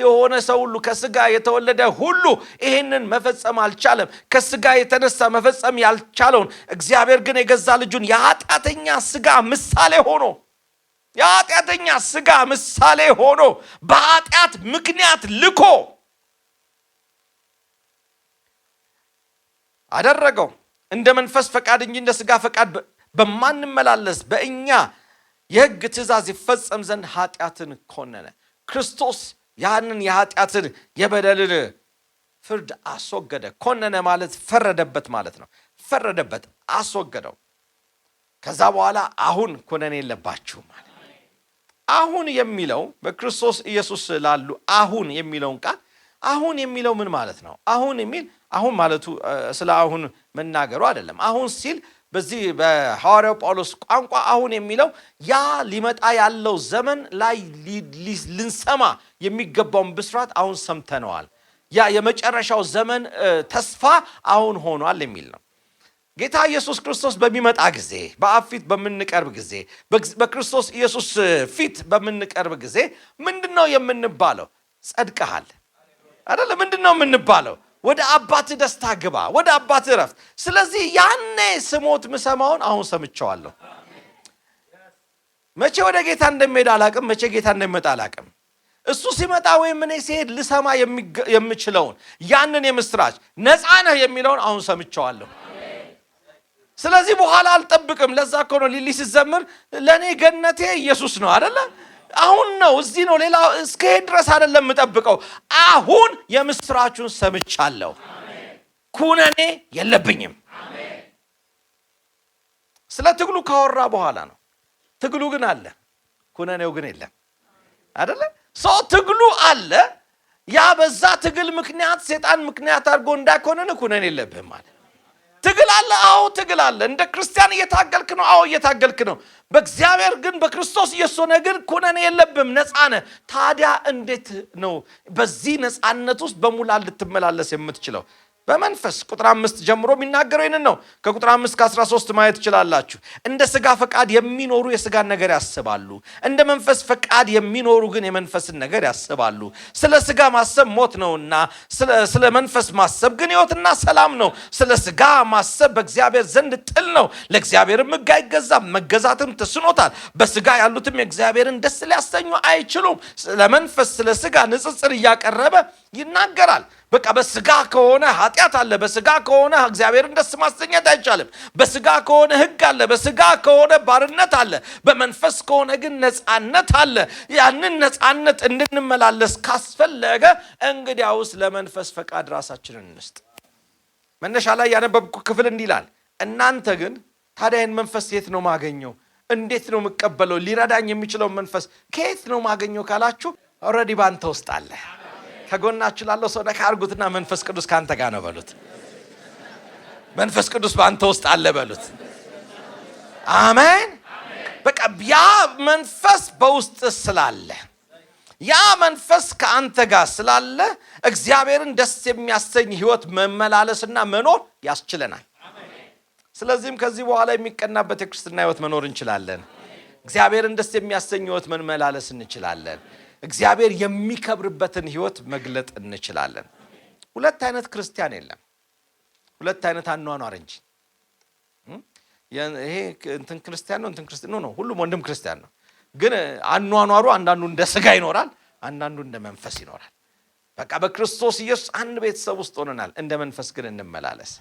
የሆነ ሰው ሁሉ ከስጋ የተወለደ ሁሉ ይህንን መፈጸም አልቻለም። ከስጋ የተነሳ መፈጸም ያልቻለውን እግዚአብሔር ግን የገዛ ልጁን የኃጢአተኛ ስጋ ምሳሌ ሆኖ በኃጢአት ምክንያት ልኮ አደረገው። እንደ መንፈስ ፈቃድ እንጂ እንደ ስጋ ፈቃድ በማንመላለስ በእኛ የሕግ ትእዛዝ ይፈጸም ዘንድ ኃጢአትን ኮነነ። ክርስቶስ ያንን የኃጢአትን የበደልን ፍርድ አስወገደ። ኮነነ ማለት ፈረደበት ማለት ነው። ፈረደበት፣ አስወገደው። ከዛ በኋላ አሁን ኩነኔ የለባችሁም ማለት። አሁን የሚለው በክርስቶስ ኢየሱስ ላሉ አሁን የሚለውን ቃል አሁን የሚለው ምን ማለት ነው? አሁን የሚል አሁን ማለቱ ስለ አሁን መናገሩ አይደለም። አሁን ሲል በዚህ በሐዋርያው ጳውሎስ ቋንቋ አሁን የሚለው ያ ሊመጣ ያለው ዘመን ላይ ልንሰማ የሚገባውን ብስራት አሁን ሰምተነዋል። ያ የመጨረሻው ዘመን ተስፋ አሁን ሆኗል የሚል ነው። ጌታ ኢየሱስ ክርስቶስ በሚመጣ ጊዜ፣ በአብ ፊት በምንቀርብ ጊዜ፣ በክርስቶስ ኢየሱስ ፊት በምንቀርብ ጊዜ ምንድነው የምንባለው? ጸድቀሃል አይደለ? ምንድነው የምንባለው? ወደ አባት ደስታ ግባ፣ ወደ አባት እረፍት። ስለዚህ ያኔ ስሞት ምሰማውን አሁን ሰምቼዋለሁ። መቼ ወደ ጌታ እንደሚሄድ አላቅም፣ መቼ ጌታ እንደሚመጣ አላቅም። እሱ ሲመጣ ወይም እኔ ሲሄድ ልሰማ የምችለውን ያንን የምስራች ነፃ ነህ የሚለውን አሁን ሰምቼዋለሁ። ስለዚህ በኋላ አልጠብቅም። ለዛ እኮ ነው ሊሊ ሲዘምር ለእኔ ገነቴ ኢየሱስ ነው አይደለ? አሁን ነው፣ እዚህ ነው። ሌላ እስከሄድ ድረስ አይደለም የምጠብቀው። አሁን የምስራቹን ሰምቻለሁ። ኩነኔ የለብኝም። ስለ ትግሉ ካወራ በኋላ ነው። ትግሉ ግን አለ፣ ኩነኔው ግን የለም አይደለ? ሰው ትግሉ አለ። ያ በዛ ትግል ምክንያት ሰይጣን ምክንያት አድርጎ እንዳይኮነን ኩነኔ የለብህም ማለት። ትግል አለ፣ አዎ ትግል አለ። እንደ ክርስቲያን እየታገልክ ነው፣ አዎ እየታገልክ ነው። በእግዚአብሔር ግን በክርስቶስ ኢየሱስ ሆነ ግን ኩነኔ የለብህም፣ ነፃ ነህ። ታዲያ እንዴት ነው በዚህ ነፃነት ውስጥ በሙላት ልትመላለስ የምትችለው? በመንፈስ ቁጥር 5 ጀምሮ የሚናገረው ይህንን ነው። ከቁጥር 5 እስከ 13 ማየት ትችላላችሁ። እንደ ስጋ ፈቃድ የሚኖሩ የስጋን ነገር ያስባሉ፣ እንደ መንፈስ ፈቃድ የሚኖሩ ግን የመንፈስን ነገር ያስባሉ። ስለ ስጋ ማሰብ ሞት ነውና ስለ መንፈስ ማሰብ ግን ሕይወትና ሰላም ነው። ስለ ስጋ ማሰብ በእግዚአብሔር ዘንድ ጥል ነው፣ ለእግዚአብሔርም ሕግ አይገዛም፣ መገዛትም ተስኖታል። በስጋ ያሉትም የእግዚአብሔርን ደስ ሊያሰኙ አይችሉም። ስለ መንፈስ ስለ ስጋ ንጽጽር እያቀረበ ይናገራል። በቃ በስጋ ከሆነ ኃጢአት አለ፣ በስጋ ከሆነ እግዚአብሔርን ደስ ማሰኘት አይቻልም፣ በስጋ ከሆነ ሕግ አለ፣ በስጋ ከሆነ ባርነት አለ፣ በመንፈስ ከሆነ ግን ነፃነት አለ። ያንን ነፃነት እንድንመላለስ ካስፈለገ እንግዲያውስ ለመንፈስ ፈቃድ ራሳችንን እንስጥ። መነሻ ላይ ያነበብኩ ክፍል እንዲህ ይላል፣ እናንተ ግን ታዲያ ይህን መንፈስ የት ነው ማገኘው? እንዴት ነው የምቀበለው? ሊረዳኝ የሚችለው መንፈስ ከየት ነው ማገኘው ካላችሁ ኦልሬዲ ባንተ ውስጥ አለ። ከጎናችሁ ላለው ሰው ነካ አርጉትና መንፈስ ቅዱስ ካንተ ጋር ነው በሉት። መንፈስ ቅዱስ ባንተ ውስጥ አለ በሉት። አሜን። በቃ ያ መንፈስ በውስጥ ስላለ ያ መንፈስ ከአንተ ጋር ስላለ እግዚአብሔርን ደስ የሚያሰኝ ህይወት መመላለስና መኖር ያስችለናል። ስለዚህም ከዚህ በኋላ የሚቀናበት የክርስትና ህይወት መኖር እንችላለን። እግዚአብሔርን ደስ የሚያሰኝ ህይወት መመላለስ እንችላለን። እግዚአብሔር የሚከብርበትን ህይወት መግለጥ እንችላለን። ሁለት አይነት ክርስቲያን የለም፣ ሁለት አይነት አኗኗር እንጂ። ይሄ እንትን ክርስቲያን ነው እንትን ክርስቲያን ነው፣ ሁሉም ወንድም ክርስቲያን ነው። ግን አኗኗሩ አንዳንዱ እንደ ስጋ ይኖራል፣ አንዳንዱ እንደ መንፈስ ይኖራል። በቃ በክርስቶስ ኢየሱስ አንድ ቤተሰብ ውስጥ ሆነናል። እንደ መንፈስ ግን እንመላለስ።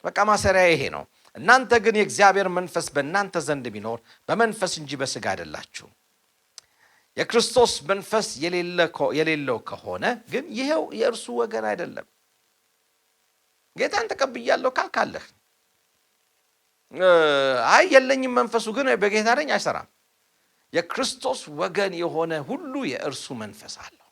በቃ ማሰሪያ ይሄ ነው። እናንተ ግን የእግዚአብሔር መንፈስ በእናንተ ዘንድ ቢኖር በመንፈስ እንጂ በስጋ አይደላችሁም። የክርስቶስ መንፈስ የሌለው ከሆነ ግን ይሄው የእርሱ ወገን አይደለም። ጌታን ተቀብያለሁ ካልካለህ አይ የለኝም መንፈሱ ግን በጌታ ነኝ አይሰራም። የክርስቶስ ወገን የሆነ ሁሉ የእርሱ መንፈስ አለው።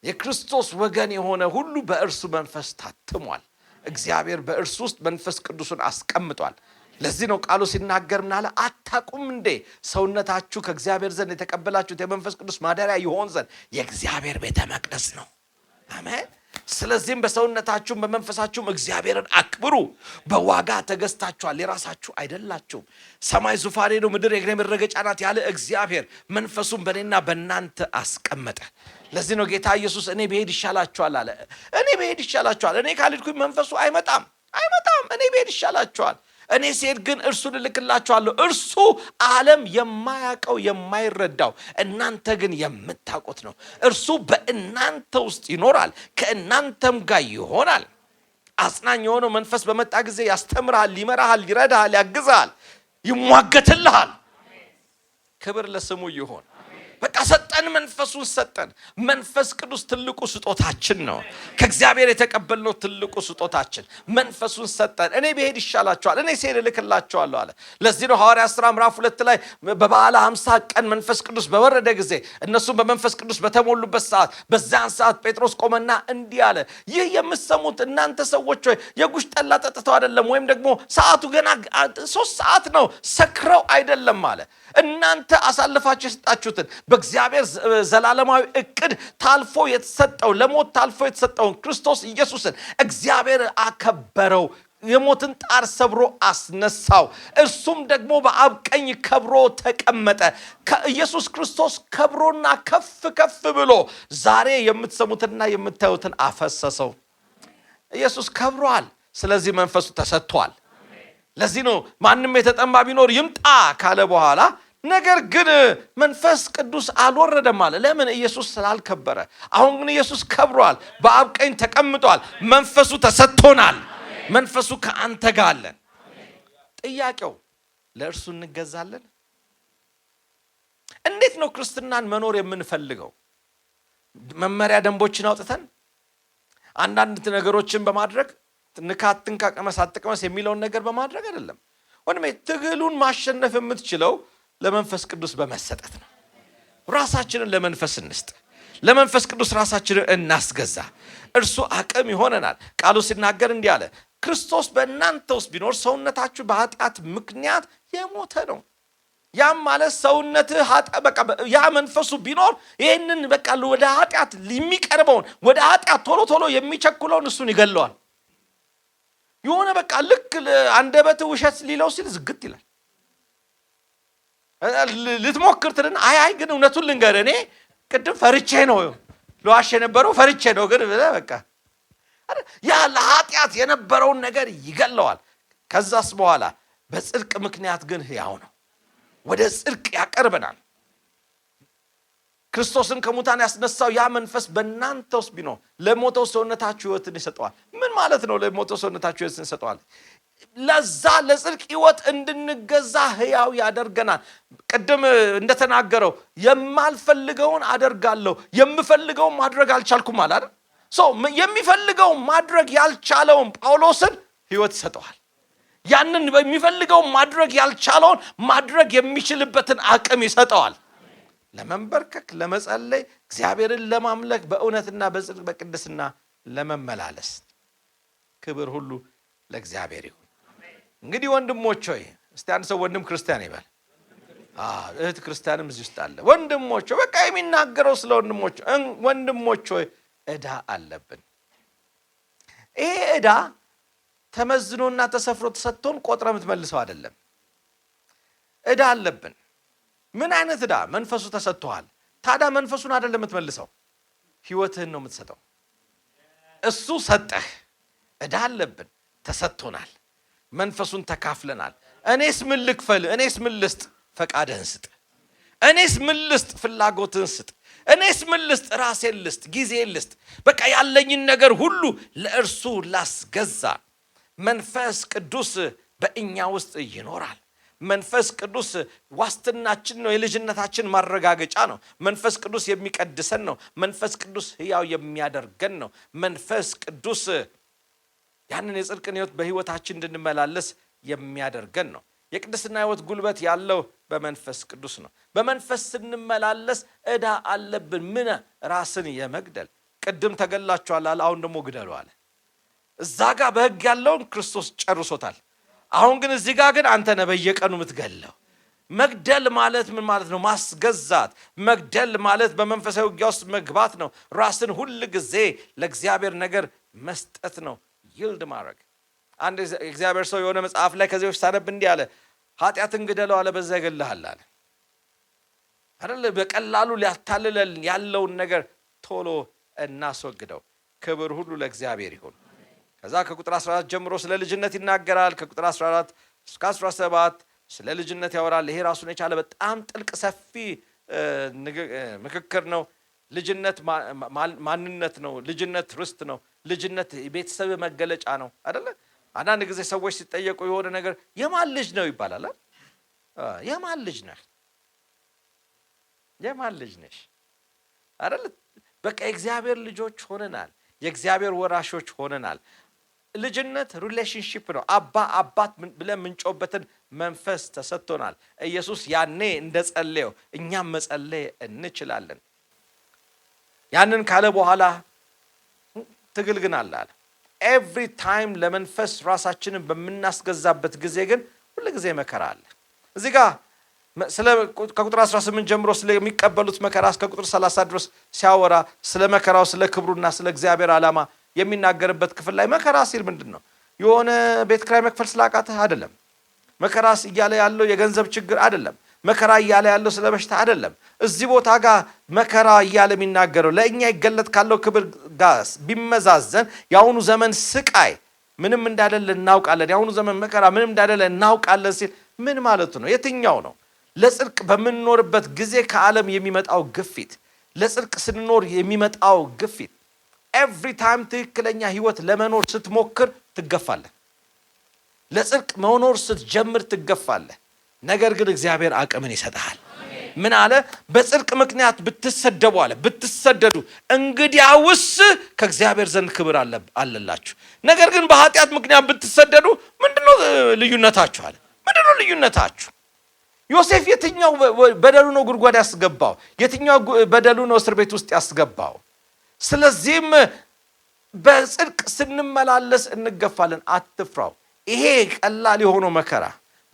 የክርስቶስ ወገን የሆነ ሁሉ በእርሱ መንፈስ ታትሟል። እግዚአብሔር በእርሱ ውስጥ መንፈስ ቅዱስን አስቀምጧል። ለዚህ ነው ቃሉ ሲናገር ምናለ አታቁም እንዴ ሰውነታችሁ ከእግዚአብሔር ዘንድ የተቀበላችሁት የመንፈስ ቅዱስ ማደሪያ ይሆን ዘንድ የእግዚአብሔር ቤተ መቅደስ ነው። አሜን። ስለዚህም በሰውነታችሁም በመንፈሳችሁም እግዚአብሔርን አክብሩ። በዋጋ ተገዝታችኋል፣ የራሳችሁ አይደላችሁም። ሰማይ ዙፋኔ ነው፣ ምድር የእግሬ መረገጫ ናት ያለ እግዚአብሔር መንፈሱን በእኔና በእናንተ አስቀመጠ። ለዚህ ነው ጌታ ኢየሱስ እኔ ብሄድ ይሻላችኋል አለ። እኔ ብሄድ ይሻላችኋል። እኔ ካልሄድኩኝ መንፈሱ አይመጣም። እኔ ብሄድ ይሻላችኋል። እኔ ሲሄድ ግን እርሱን እልክላችኋለሁ። እርሱ ዓለም የማያውቀው የማይረዳው እናንተ ግን የምታውቁት ነው። እርሱ በእናንተ ውስጥ ይኖራል፣ ከእናንተም ጋር ይሆናል። አጽናኝ የሆነው መንፈስ በመጣ ጊዜ ያስተምርሃል፣ ይመራሃል፣ ይረዳሃል፣ ያግዛሃል፣ ይሟገትልሃል። ክብር ለስሙ ይሁን። በቃ ሰጠን፣ መንፈሱን ሰጠን። መንፈስ ቅዱስ ትልቁ ስጦታችን ነው። ከእግዚአብሔር የተቀበልነው ትልቁ ስጦታችን መንፈሱን ሰጠን። እኔ ብሄድ ይሻላችኋል፣ እኔ ሲሄድ እልክላችኋለሁ አለ። ለዚህ ነው ሐዋርያት ሥራ ምዕራፍ 2 ላይ በበዓለ 50 ቀን መንፈስ ቅዱስ በወረደ ጊዜ እነሱም በመንፈስ ቅዱስ በተሞሉበት ሰዓት በዛን ሰዓት ጴጥሮስ ቆመና እንዲህ አለ፣ ይህ የምትሰሙት እናንተ ሰዎች ሆይ የጉሽ ጠላ ጠጥተው አይደለም፣ ወይም ደግሞ ሰዓቱ ገና 3 ሰዓት ነው፣ ሰክረው አይደለም አለ። እናንተ አሳልፋችሁ የሰጣችሁትን በእግዚአብሔር ዘላለማዊ እቅድ ታልፎ የተሰጠው ለሞት ታልፎ የተሰጠውን ክርስቶስ ኢየሱስን እግዚአብሔር አከበረው፣ የሞትን ጣር ሰብሮ አስነሳው። እርሱም ደግሞ በአብ ቀኝ ከብሮ ተቀመጠ። ኢየሱስ ክርስቶስ ከብሮና ከፍ ብሎ ዛሬ የምትሰሙትና የምታዩትን አፈሰሰው። ኢየሱስ ከብሯል። ስለዚህ መንፈሱ ተሰጥቷል። ለዚህ ነው ማንም የተጠማ ቢኖር ይምጣ ካለ በኋላ ነገር ግን መንፈስ ቅዱስ አልወረደም አለ። ለምን? ኢየሱስ ስላልከበረ። አሁን ግን ኢየሱስ ከብሯል፣ በአብ ቀኝ ተቀምጧል፣ መንፈሱ ተሰጥቶናል። መንፈሱ ከአንተ ጋር አለ። ጥያቄው ለእርሱ እንገዛለን? እንዴት ነው ክርስትናን መኖር የምንፈልገው? መመሪያ ደንቦችን አውጥተን አንዳንድ ነገሮችን በማድረግ ንካትን ካቀመስ አጥቅመስ የሚለውን ነገር በማድረግ አይደለም። ወንድሜ ትግሉን ማሸነፍ የምትችለው ለመንፈስ ቅዱስ በመሰጠት ነው። ራሳችንን ለመንፈስ እንስጥ፣ ለመንፈስ ቅዱስ ራሳችንን እናስገዛ። እርሱ አቅም ይሆነናል። ቃሉ ሲናገር እንዲህ አለ፣ ክርስቶስ በእናንተ ውስጥ ቢኖር ሰውነታችሁ በኃጢአት ምክንያት የሞተ ነው። ያም ማለት ሰውነትህ በቃ ያ መንፈሱ ቢኖር ይህንን በቃ ወደ ኃጢአት የሚቀርበውን ወደ ኃጢአት ቶሎ የሚቸኩለውን እሱን ይገለዋል። የሆነ በቃ ልክ አንደበት ውሸት ሊለው ሲል ዝግት ይላል። ልትሞክር ትልና አይ ግን እውነቱን ልንገር እኔ ቅድም ፈርቼ ነው ለዋሽ የነበረው ፈርቼ ነው ግን በቃ ያ ለኃጢአት የነበረውን ነገር ይገለዋል። ከዛስ በኋላ በጽድቅ ምክንያት ግን ሕያው ነው፣ ወደ ጽድቅ ያቀርበናል። ክርስቶስን ከሙታን ያስነሳው ያ መንፈስ በእናንተ ውስጥ ቢኖር ለሞተው ሰውነታችሁ ሕይወትን ይሰጠዋል። ምን ማለት ነው? ለሞተው ሰውነታችሁ ሕይወትን ይሰጠዋል። ለዛ ለጽድቅ ሕይወት እንድንገዛ ሕያው ያደርገናል። ቅድም እንደተናገረው የማልፈልገውን አደርጋለሁ፣ የምፈልገውን ማድረግ አልቻልኩም አለ አይደል? የሚፈልገውን ማድረግ ያልቻለውን ጳውሎስን ሕይወት ይሰጠዋል። ያንን የሚፈልገውን ማድረግ ያልቻለውን ማድረግ የሚችልበትን አቅም ይሰጠዋል። ለመንበርከክ፣ ለመጸለይ፣ እግዚአብሔርን ለማምለክ በእውነትና በጽድቅ በቅድስና ለመመላለስ። ክብር ሁሉ ለእግዚአብሔር ይሁን። እንግዲህ ወንድሞች ሆይ፣ እስቲ አንድ ሰው ወንድም ክርስቲያን ይበል። እህት ክርስቲያንም እዚህ ውስጥ አለ። ወንድሞች ሆይ፣ በቃ የሚናገረው ስለ ወንድሞች። ወንድሞች ሆይ ዕዳ አለብን። ይሄ ዕዳ ተመዝኖና ተሰፍሮ ተሰጥቶን ቆጥረ የምትመልሰው አይደለም። ዕዳ አለብን። ምን አይነት ዕዳ? መንፈሱ ተሰጥቷል። ታዲያ መንፈሱን አይደለም የምትመልሰው፣ ህይወትህን ነው የምትሰጠው። እሱ ሰጠህ። ዕዳ አለብን፣ ተሰጥቶናል። መንፈሱን ተካፍለናል። እኔስ ምን ልክፈል? እኔስ ምን ልስጥ? ፈቃድህን ስጥ። እኔስ ምን ልስጥ? ፍላጎትህን ስጥ። እኔስ ምን ልስጥ? ራሴን ልስጥ፣ ጊዜን ልስጥ። በቃ ያለኝን ነገር ሁሉ ለእርሱ ላስገዛ። መንፈስ ቅዱስ በእኛ ውስጥ ይኖራል። መንፈስ ቅዱስ ዋስትናችን ነው። የልጅነታችን ማረጋገጫ ነው። መንፈስ ቅዱስ የሚቀድሰን ነው። መንፈስ ቅዱስ ሕያው የሚያደርገን ነው። መንፈስ ቅዱስ ያንን የጽድቅን ሕይወት በሕይወታችን እንድንመላለስ የሚያደርገን ነው። የቅድስና ሕይወት ጉልበት ያለው በመንፈስ ቅዱስ ነው። በመንፈስ ስንመላለስ ዕዳ አለብን። ምን? ራስን የመግደል። ቅድም ተገላችኋል አለ፣ አሁን ደግሞ ግደሉ አለ። እዛ ጋር በሕግ ያለውን ክርስቶስ ጨርሶታል። አሁን ግን እዚህ ጋር ግን አንተ ነህ በየቀኑ የምትገለው። መግደል ማለት ምን ማለት ነው? ማስገዛት። መግደል ማለት በመንፈሳዊ ውጊያ ውስጥ መግባት ነው። ራስን ሁል ጊዜ ለእግዚአብሔር ነገር መስጠት ነው። ይልድ ማድረግ። አንድ እግዚአብሔር ሰው የሆነ መጽሐፍ ላይ ከዚህ በፊት ሳነብ እንዲህ አለ፣ ኃጢአትን ግደለው አለ፣ በዛ ይገልሃል አለ አይደል? በቀላሉ ሊያታልለን ያለውን ነገር ቶሎ እናስወግደው። ክብር ሁሉ ለእግዚአብሔር ይሁን። ከዛ ከቁጥር 14 ጀምሮ ስለ ልጅነት ይናገራል። ከቁጥር 14 እስከ 17 ስለ ልጅነት ያወራል። ይሄ ራሱን የቻለ በጣም ጥልቅ ሰፊ ምክክር ነው። ልጅነት ማንነት ነው። ልጅነት ርስት ነው። ልጅነት የቤተሰብ መገለጫ ነው አይደለ? አንዳንድ ጊዜ ሰዎች ሲጠየቁ የሆነ ነገር የማን ልጅ ነው ይባላል። የማን ልጅ ነህ? የማን ልጅ ነሽ? አይደለ? በቃ የእግዚአብሔር ልጆች ሆነናል። የእግዚአብሔር ወራሾች ሆነናል። ልጅነት ሪሌሽንሺፕ ነው። አባት ብለን ምንጮበትን መንፈስ ተሰጥቶናል። ኢየሱስ ያኔ እንደጸለየው እኛም መጸለይ እንችላለን። ያንን ካለ በኋላ ትግል ግን አለ። ኤቭሪ ታይም ለመንፈስ ራሳችንን በምናስገዛበት ጊዜ ግን ሁሉ ጊዜ መከራ አለ። እዚህ ጋር ከቁጥር 18 ጀምሮ ስለሚቀበሉት መከራ እስከ ቁጥር 30 ድረስ ሲያወራ ስለ መከራው፣ ስለ ክብሩና ስለ እግዚአብሔር ዓላማ የሚናገርበት ክፍል ላይ መከራ ሲል ምንድን ነው? የሆነ ቤት ኪራይ መክፈል ስላቃተህ አይደለም። መከራ እያለ ያለው የገንዘብ ችግር አይደለም። መከራ እያለ ያለው ስለ በሽታ አይደለም። እዚህ ቦታ ጋር መከራ እያለ የሚናገረው ለእኛ ይገለጥ ካለው ክብር ጋር ቢመዛዘን የአሁኑ ዘመን ስቃይ ምንም እንዳደለ እናውቃለን። የአሁኑ ዘመን መከራ ምንም እንዳደለ እናውቃለን ሲል ምን ማለቱ ነው? የትኛው ነው? ለጽድቅ በምንኖርበት ጊዜ ከዓለም የሚመጣው ግፊት፣ ለጽድቅ ስንኖር የሚመጣው ግፊት። ኤቭሪ ታይም ትክክለኛ ህይወት ለመኖር ስትሞክር ትገፋለህ። ለጽድቅ መኖር ስትጀምር ትገፋለህ። ነገር ግን እግዚአብሔር አቅምን ይሰጣል። ምን አለ? በጽድቅ ምክንያት ብትሰደቡ አለ፣ ብትሰደዱ እንግዲያውስ ከእግዚአብሔር ዘንድ ክብር አለላችሁ። ነገር ግን በኃጢአት ምክንያት ብትሰደዱ ምንድነው ልዩነታችሁ አለ። ምንድነው ልዩነታችሁ? ዮሴፍ የትኛው በደሉ ነው ጉድጓድ ያስገባው? የትኛው በደሉ ነው እስር ቤት ውስጥ ያስገባው? ስለዚህም በጽድቅ ስንመላለስ እንገፋለን። አትፍራው። ይሄ ቀላል የሆነው መከራ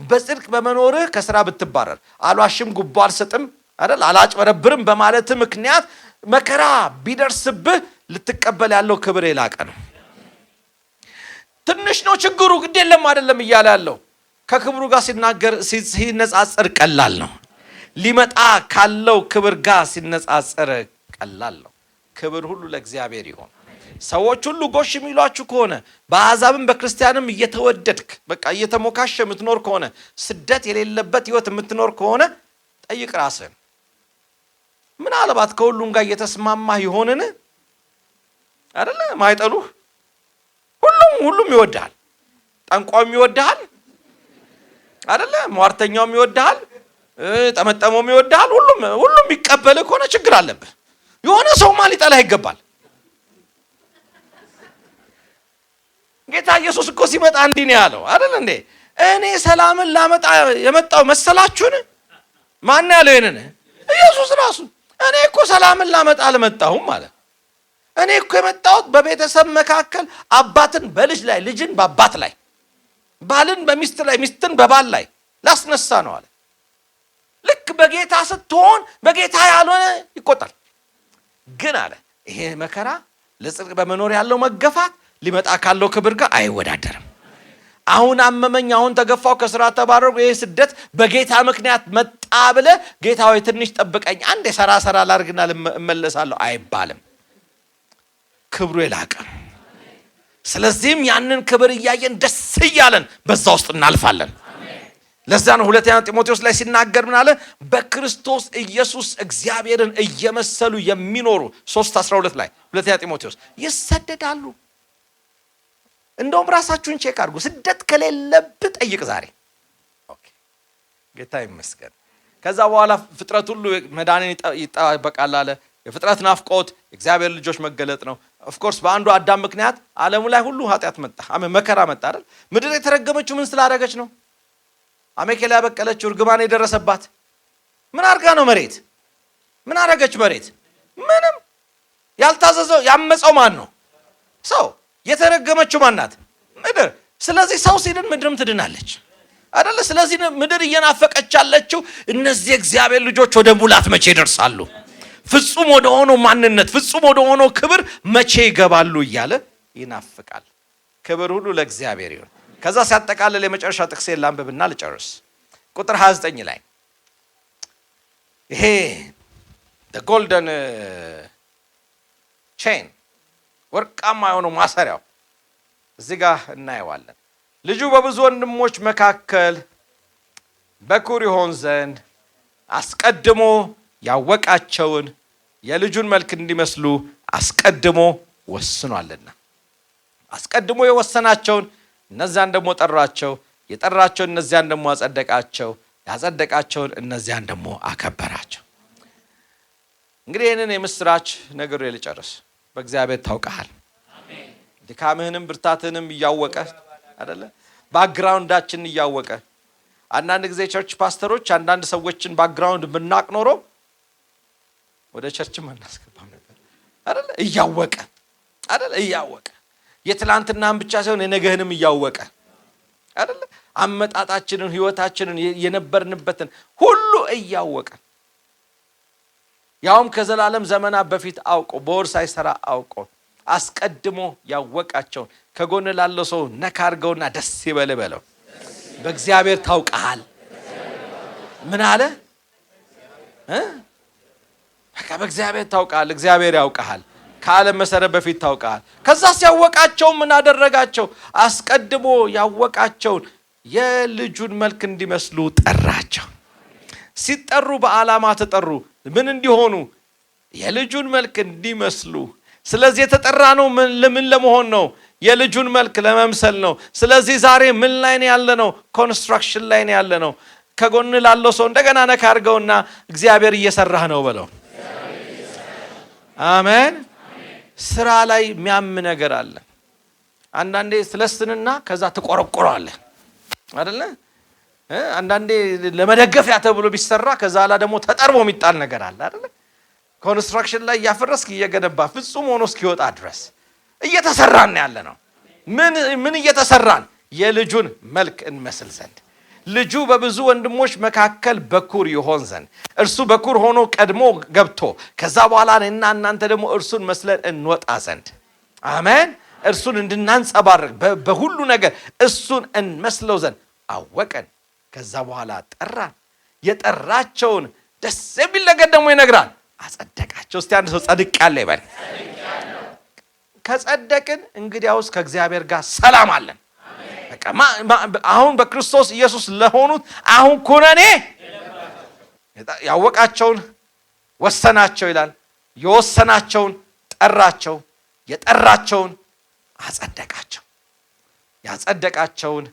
በጽድቅ በመኖርህ ከስራ ብትባረር፣ አልዋሽም፣ ጉቦ አልሰጥም አይደል፣ አላጭበረብርም በማለት ምክንያት መከራ ቢደርስብህ ልትቀበል ያለው ክብር የላቀ ነው። ትንሽ ነው ችግሩ፣ ግድ የለም አይደለም እያለ ያለው ከክብሩ ጋር ሲናገር ሲነጻጸር ቀላል ነው። ሊመጣ ካለው ክብር ጋር ሲነጻጸር ቀላል ነው። ክብር ሁሉ ለእግዚአብሔር ይሁን። ሰዎች ሁሉ ጎሽ የሚሏችሁ ከሆነ በአሕዛብም በክርስቲያንም እየተወደድክ በቃ እየተሞካሸ የምትኖር ከሆነ ስደት የሌለበት ህይወት የምትኖር ከሆነ ጠይቅ ራስህን። ምናልባት ከሁሉም ጋር እየተስማማህ ይሆንን? አይደለ? ማይጠሉህ ሁሉም ይወድሃል። ጠንቋዩም ይወድሃል አይደለ? ሟርተኛውም ይወድሃል፣ ጠመጠመውም ይወድሃል። ሁሉም ይቀበልህ ከሆነ ችግር አለብህ። የሆነ ሰውማ ሊጠላህ ይገባል። ጌታ ኢየሱስ እኮ ሲመጣ እንዲህ ነው ያለው አይደል እንዴ? እኔ ሰላምን ላመጣ የመጣው መሰላችሁን? ማን ያለው ይሄንን? ኢየሱስ ራሱ እኔ እኮ ሰላምን ላመጣ አልመጣሁም ማለት እኔ እኮ የመጣሁት በቤተሰብ መካከል አባትን በልጅ ላይ ልጅን በአባት ላይ ባልን በሚስት ላይ ሚስትን በባል ላይ ላስነሳ ነው አለ። ልክ በጌታ ስትሆን በጌታ ያልሆነ ይቆጣል። ግን አለ ይሄ መከራ ለጽድቅ በመኖር ያለው መገፋት ሊመጣ ካለው ክብር ጋር አይወዳደርም። አሁን አመመኝ፣ አሁን ተገፋው፣ ከስራ ተባረርኩ፣ ይሄ ስደት በጌታ ምክንያት መጣ ብለ ጌታ ሆይ ትንሽ ጠብቀኝ አንዴ ሰራ ላርግና እመለሳለሁ አይባልም። ክብሩ የላቀ። ስለዚህም ያንን ክብር እያየን ደስ እያለን በዛ ውስጥ እናልፋለን። ለዛ ነው ሁለተኛ ጢሞቴዎስ ላይ ሲናገር ምን አለ? በክርስቶስ ኢየሱስ እግዚአብሔርን እየመሰሉ የሚኖሩ 3:12 ላይ ሁለተኛ ጢሞቴዎስ ይሰደዳሉ። እንደውም ራሳችሁን ቼክ አድርጉ። ስደት ከሌለብህ ጠይቅ ዛሬ። ኦኬ ጌታ ይመስገን። ከዛ በኋላ ፍጥረት ሁሉ መዳንን ይጠባበቃል አለ። የፍጥረት ናፍቆት የእግዚአብሔር ልጆች መገለጥ ነው። ኦፍ ኮርስ በአንዱ አዳም ምክንያት ዓለሙ ላይ ሁሉ ኃጢአት መጣ፣ መከራ መጣ አይደል? ምድር የተረገመችው ምን ስላደረገች ነው? አሜኬላ ያበቀለችው እርግማን የደረሰባት ምን አርጋ ነው? መሬት ምን አረገች? መሬት ምንም። ያልታዘዘው ያመፀው ማን ነው? ሰው። የተረገመችው ማናት? ምድር። ስለዚህ ሰው ሲድን ምድርም ትድናለች አይደለ? ስለዚህ ምድር እየናፈቀች ያለችው እነዚህ እግዚአብሔር ልጆች ወደ ሙላት መቼ ይደርሳሉ? ፍጹም ወደ ሆነው ማንነት፣ ፍጹም ወደ ሆነው ክብር መቼ ይገባሉ እያለ ይናፍቃል። ክብር ሁሉ ለእግዚአብሔር ይሁን። ከዛ ሲያጠቃልል የመጨረሻ ጥቅሴን ላንብብና ልጨርስ። ቁጥር 29 ላይ ይሄ ጎልደን ቼን ወርቃማ የሆነው ማሰሪያው እዚህ ጋር እናየዋለን። ልጁ በብዙ ወንድሞች መካከል በኩር ይሆን ዘንድ አስቀድሞ ያወቃቸውን የልጁን መልክ እንዲመስሉ አስቀድሞ ወስኗልና፣ አስቀድሞ የወሰናቸውን እነዚያን ደግሞ ጠራቸው፣ የጠራቸውን እነዚያን ደግሞ አጸደቃቸው፣ ያጸደቃቸውን እነዚያን ደግሞ አከበራቸው። እንግዲህ ይህንን የምስራች ነግሬ ልጨርስ። በእግዚአብሔር ታውቀሃል። ድካምህንም ብርታትህንም እያወቀ አይደለ? ባክግራውንዳችን እያወቀ። አንዳንድ ጊዜ ቸርች ፓስተሮች አንዳንድ ሰዎችን ባክግራውንድ ብናቅ ኖሮ ወደ ቸርችም አናስገባም ነበር አይደለ? እያወቀ አይደለ? እያወቀ የትላንትናን ብቻ ሳይሆን የነገህንም እያወቀ አይደለ? አመጣጣችንን፣ ህይወታችንን፣ የነበርንበትን ሁሉ እያወቀ ያውም ከዘላለም ዘመናት በፊት አውቆ በወር ሳይሰራ አውቆ አስቀድሞ ያወቃቸውን ከጎን ላለው ሰው ነካ አድርገውና ደስ ይበል በለው። በእግዚአብሔር ታውቀሃል። ምን አለ? በቃ በእግዚአብሔር ታውቀሃል። እግዚአብሔር ያውቀሃል። ከዓለም መሰረት በፊት ታውቀሃል። ከዛ ሲያወቃቸው ምን አደረጋቸው? አስቀድሞ ያወቃቸውን የልጁን መልክ እንዲመስሉ ጠራቸው። ሲጠሩ በዓላማ ተጠሩ። ምን እንዲሆኑ? የልጁን መልክ እንዲመስሉ። ስለዚህ የተጠራ ነው ምን ለመሆን ነው? የልጁን መልክ ለመምሰል ነው። ስለዚህ ዛሬ ምን ላይ ነው ያለ ነው? ኮንስትራክሽን ላይ ነው ያለ ነው። ከጎን ላለው ሰው እንደገና ነካ አድርገውና እግዚአብሔር እየሰራህ ነው በለው። አሜን። ስራ ላይ የሚያም ነገር አለ። አንዳንዴ ስለስንና ከዛ ትቆረቆረዋለህ አይደለ? አንዳንዴ ለመደገፊያ ተብሎ ቢሰራ ከዛ ላ ደግሞ ተጠርቦ የሚጣል ነገር አለ አይደለ? ኮንስትራክሽን ላይ እያፈረስክ እየገነባ ፍጹም ሆኖ እስኪወጣ ድረስ እየተሰራን ያለ ነው። ምን እየተሰራን? የልጁን መልክ እንመስል ዘንድ። ልጁ በብዙ ወንድሞች መካከል በኩር ይሆን ዘንድ፣ እርሱ በኩር ሆኖ ቀድሞ ገብቶ ከዛ በኋላ እኔና እናንተ ደግሞ እርሱን መስለን እንወጣ ዘንድ። አሜን። እርሱን እንድናንጸባርቅ በሁሉ ነገር እሱን እንመስለው ዘንድ አወቀን። ከዛ በኋላ ጠራን። የጠራቸውን ደስ የሚል ነገር ደግሞ ይነግራል። አጸደቃቸው። እስቲ አንድ ሰው ጸድቅ ያለ ይበል። ከጸደቅን እንግዲያውስ ከእግዚአብሔር ጋር ሰላም አለን። በቃ አሁን በክርስቶስ ኢየሱስ ለሆኑት አሁን ኩነኔ ያወቃቸውን ወሰናቸው ይላል። የወሰናቸውን ጠራቸው፣ የጠራቸውን አጸደቃቸው፣ ያጸደቃቸውን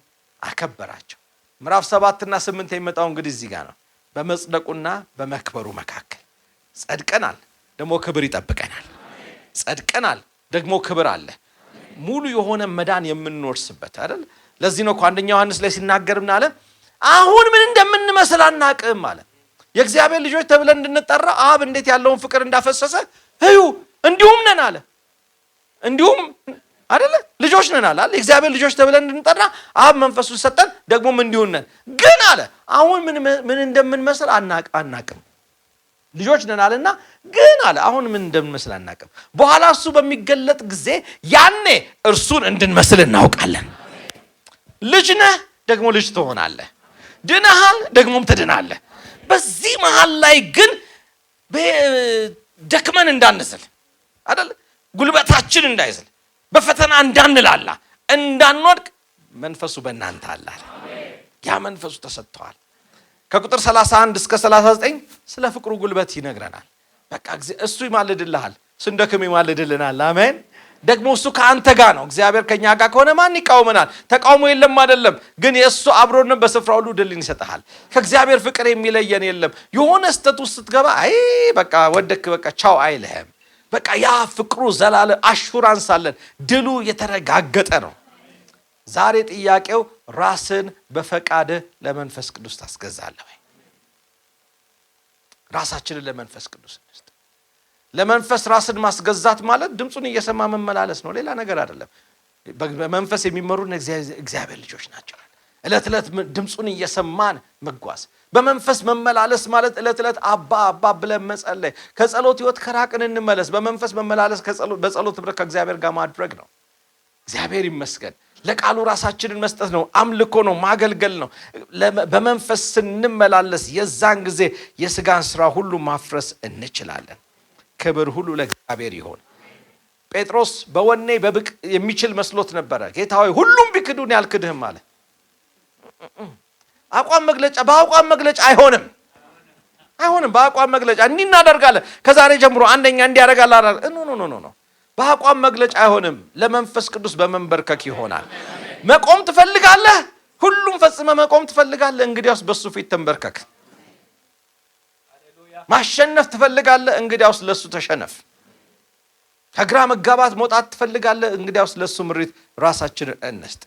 አከበራቸው። ምዕራፍ 7 እና 8 የሚመጣው እንግዲህ እዚህ ጋር ነው። በመጽደቁና በመክበሩ መካከል ጸድቀናል፣ ደግሞ ክብር ይጠብቀናል። ጸድቀናል፣ ደግሞ ክብር አለ። ሙሉ የሆነ መዳን የምንወርስበት አይደል? ለዚህ ነው አንደኛ ዮሐንስ ላይ ሲናገር ምን አለ? አሁን ምን እንደምንመስል አናቅም አለ። የእግዚአብሔር ልጆች ተብለን እንድንጠራ አብ እንዴት ያለውን ፍቅር እንዳፈሰሰ እዩ እንዲሁም ነን አለ። እንዲሁም አይደለ ልጆች ነን አለ። የእግዚአብሔር ልጆች ተብለን እንድንጠራ አብ መንፈሱን ሰጠን፣ ደግሞም እንዲሁም ነን። ግን አለ አሁን ምን እንደምንመስል አናቅም። ልጆች ነን አለና ግን አለ አሁን ምን እንደምንመስል አናቅም። በኋላ እሱ በሚገለጥ ጊዜ ያኔ እርሱን እንድንመስል እናውቃለን። ልጅ ነህ፣ ደግሞ ልጅ ትሆናለህ። ድነሃል፣ ደግሞም ትድናለህ። በዚህ መሃል ላይ ግን ደክመን እንዳንዝል አይደል፣ ጉልበታችን እንዳይዝል፣ በፈተና እንዳንላላ፣ እንዳንወድቅ መንፈሱ በእናንተ አለ። ያ መንፈሱ ተሰጥቷል። ከቁጥር 31 እስከ 39 ስለ ፍቅሩ ጉልበት ይነግረናል። በቃ እሱ ይማልድልሃል፣ ስንደክም ይማልድልናል። አሜን። ደግሞ እሱ ከአንተ ጋር ነው። እግዚአብሔር ከኛ ጋር ከሆነ ማን ይቃወመናል? ተቃውሞ የለም አይደለም፣ ግን የእሱ አብሮነት በስፍራ ሁሉ ድልን ይሰጥሃል። ከእግዚአብሔር ፍቅር የሚለየን የለም። የሆነ ስተት ውስጥ ስትገባ አይ በቃ ወደክ በቃ ቻው አይልህም። በቃ ያ ፍቅሩ ዘላለም አሹራንስ አለን፣ ድሉ የተረጋገጠ ነው። ዛሬ ጥያቄው ራስን በፈቃድ ለመንፈስ ቅዱስ ታስገዛለህ ወይ? ራሳችንን ለመንፈስ ቅዱስ እንስጥ። ለመንፈስ ራስን ማስገዛት ማለት ድምፁን እየሰማ መመላለስ ነው፣ ሌላ ነገር አይደለም። በመንፈስ የሚመሩ እግዚአብሔር ልጆች ናቸው። እለት እለት ድምፁን እየሰማን መጓዝ፣ በመንፈስ መመላለስ ማለት እለት እለት አባ አባ ብለን መጸለይ። ከጸሎት ህይወት ከራቅን እንመለስ። በመንፈስ መመላለስ በጸሎት ህብረት ከእግዚአብሔር ጋር ማድረግ ነው። እግዚአብሔር ይመስገን። ለቃሉ ራሳችንን መስጠት ነው፣ አምልኮ ነው፣ ማገልገል ነው። በመንፈስ ስንመላለስ የዛን ጊዜ የስጋን ስራ ሁሉ ማፍረስ እንችላለን። ክብር ሁሉ ለእግዚአብሔር ይሁን። ጴጥሮስ በወኔ በብቅ የሚችል መስሎት ነበረ። ጌታ ሆይ ሁሉም ቢክዱን ያልክድህም አለ። በአቋም መግለጫ አይሆንም። በአቋም መግለጫ እንዲህ እናደርጋለን ከዛሬ ጀምሮ አንደኛ እንዲያደርጋል ኖ በአቋም መግለጫ አይሆንም። ለመንፈስ ቅዱስ በመንበርከክ ይሆናል። መቆም ትፈልጋለህ? ሁሉም ፈጽመ መቆም ትፈልጋለህ? እንግዲያውስ በሱ ፊት ተንበርከክ። ማሸነፍ ትፈልጋለህ? እንግዲያውስ ለሱ ተሸነፍ። ከግራ መጋባት መውጣት ትፈልጋለህ? እንግዲያውስ ለሱ ምሪት ራሳችንን እንስጥ።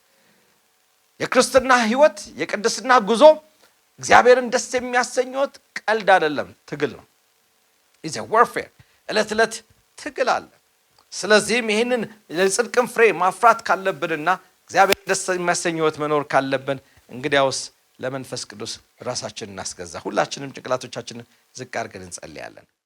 የክርስትና ህይወት የቅድስና ጉዞ እግዚአብሔርን ደስ የሚያሰኘው ቀልድ አይደለም፣ ትግል ነው። ኢዝ አ ዋርፌር። እለት እለት ትግል አለ። ስለዚህም ይህንን የጽድቅን ፍሬ ማፍራት ካለብንና እግዚአብሔር ደስ የሚያሰኘው መኖር ካለብን እንግዲያውስ ለመንፈስ ቅዱስ ራሳችንን እናስገዛ። ሁላችንም ጭንቅላቶቻችንን ዝቅ አድርገን እንጸልያለን።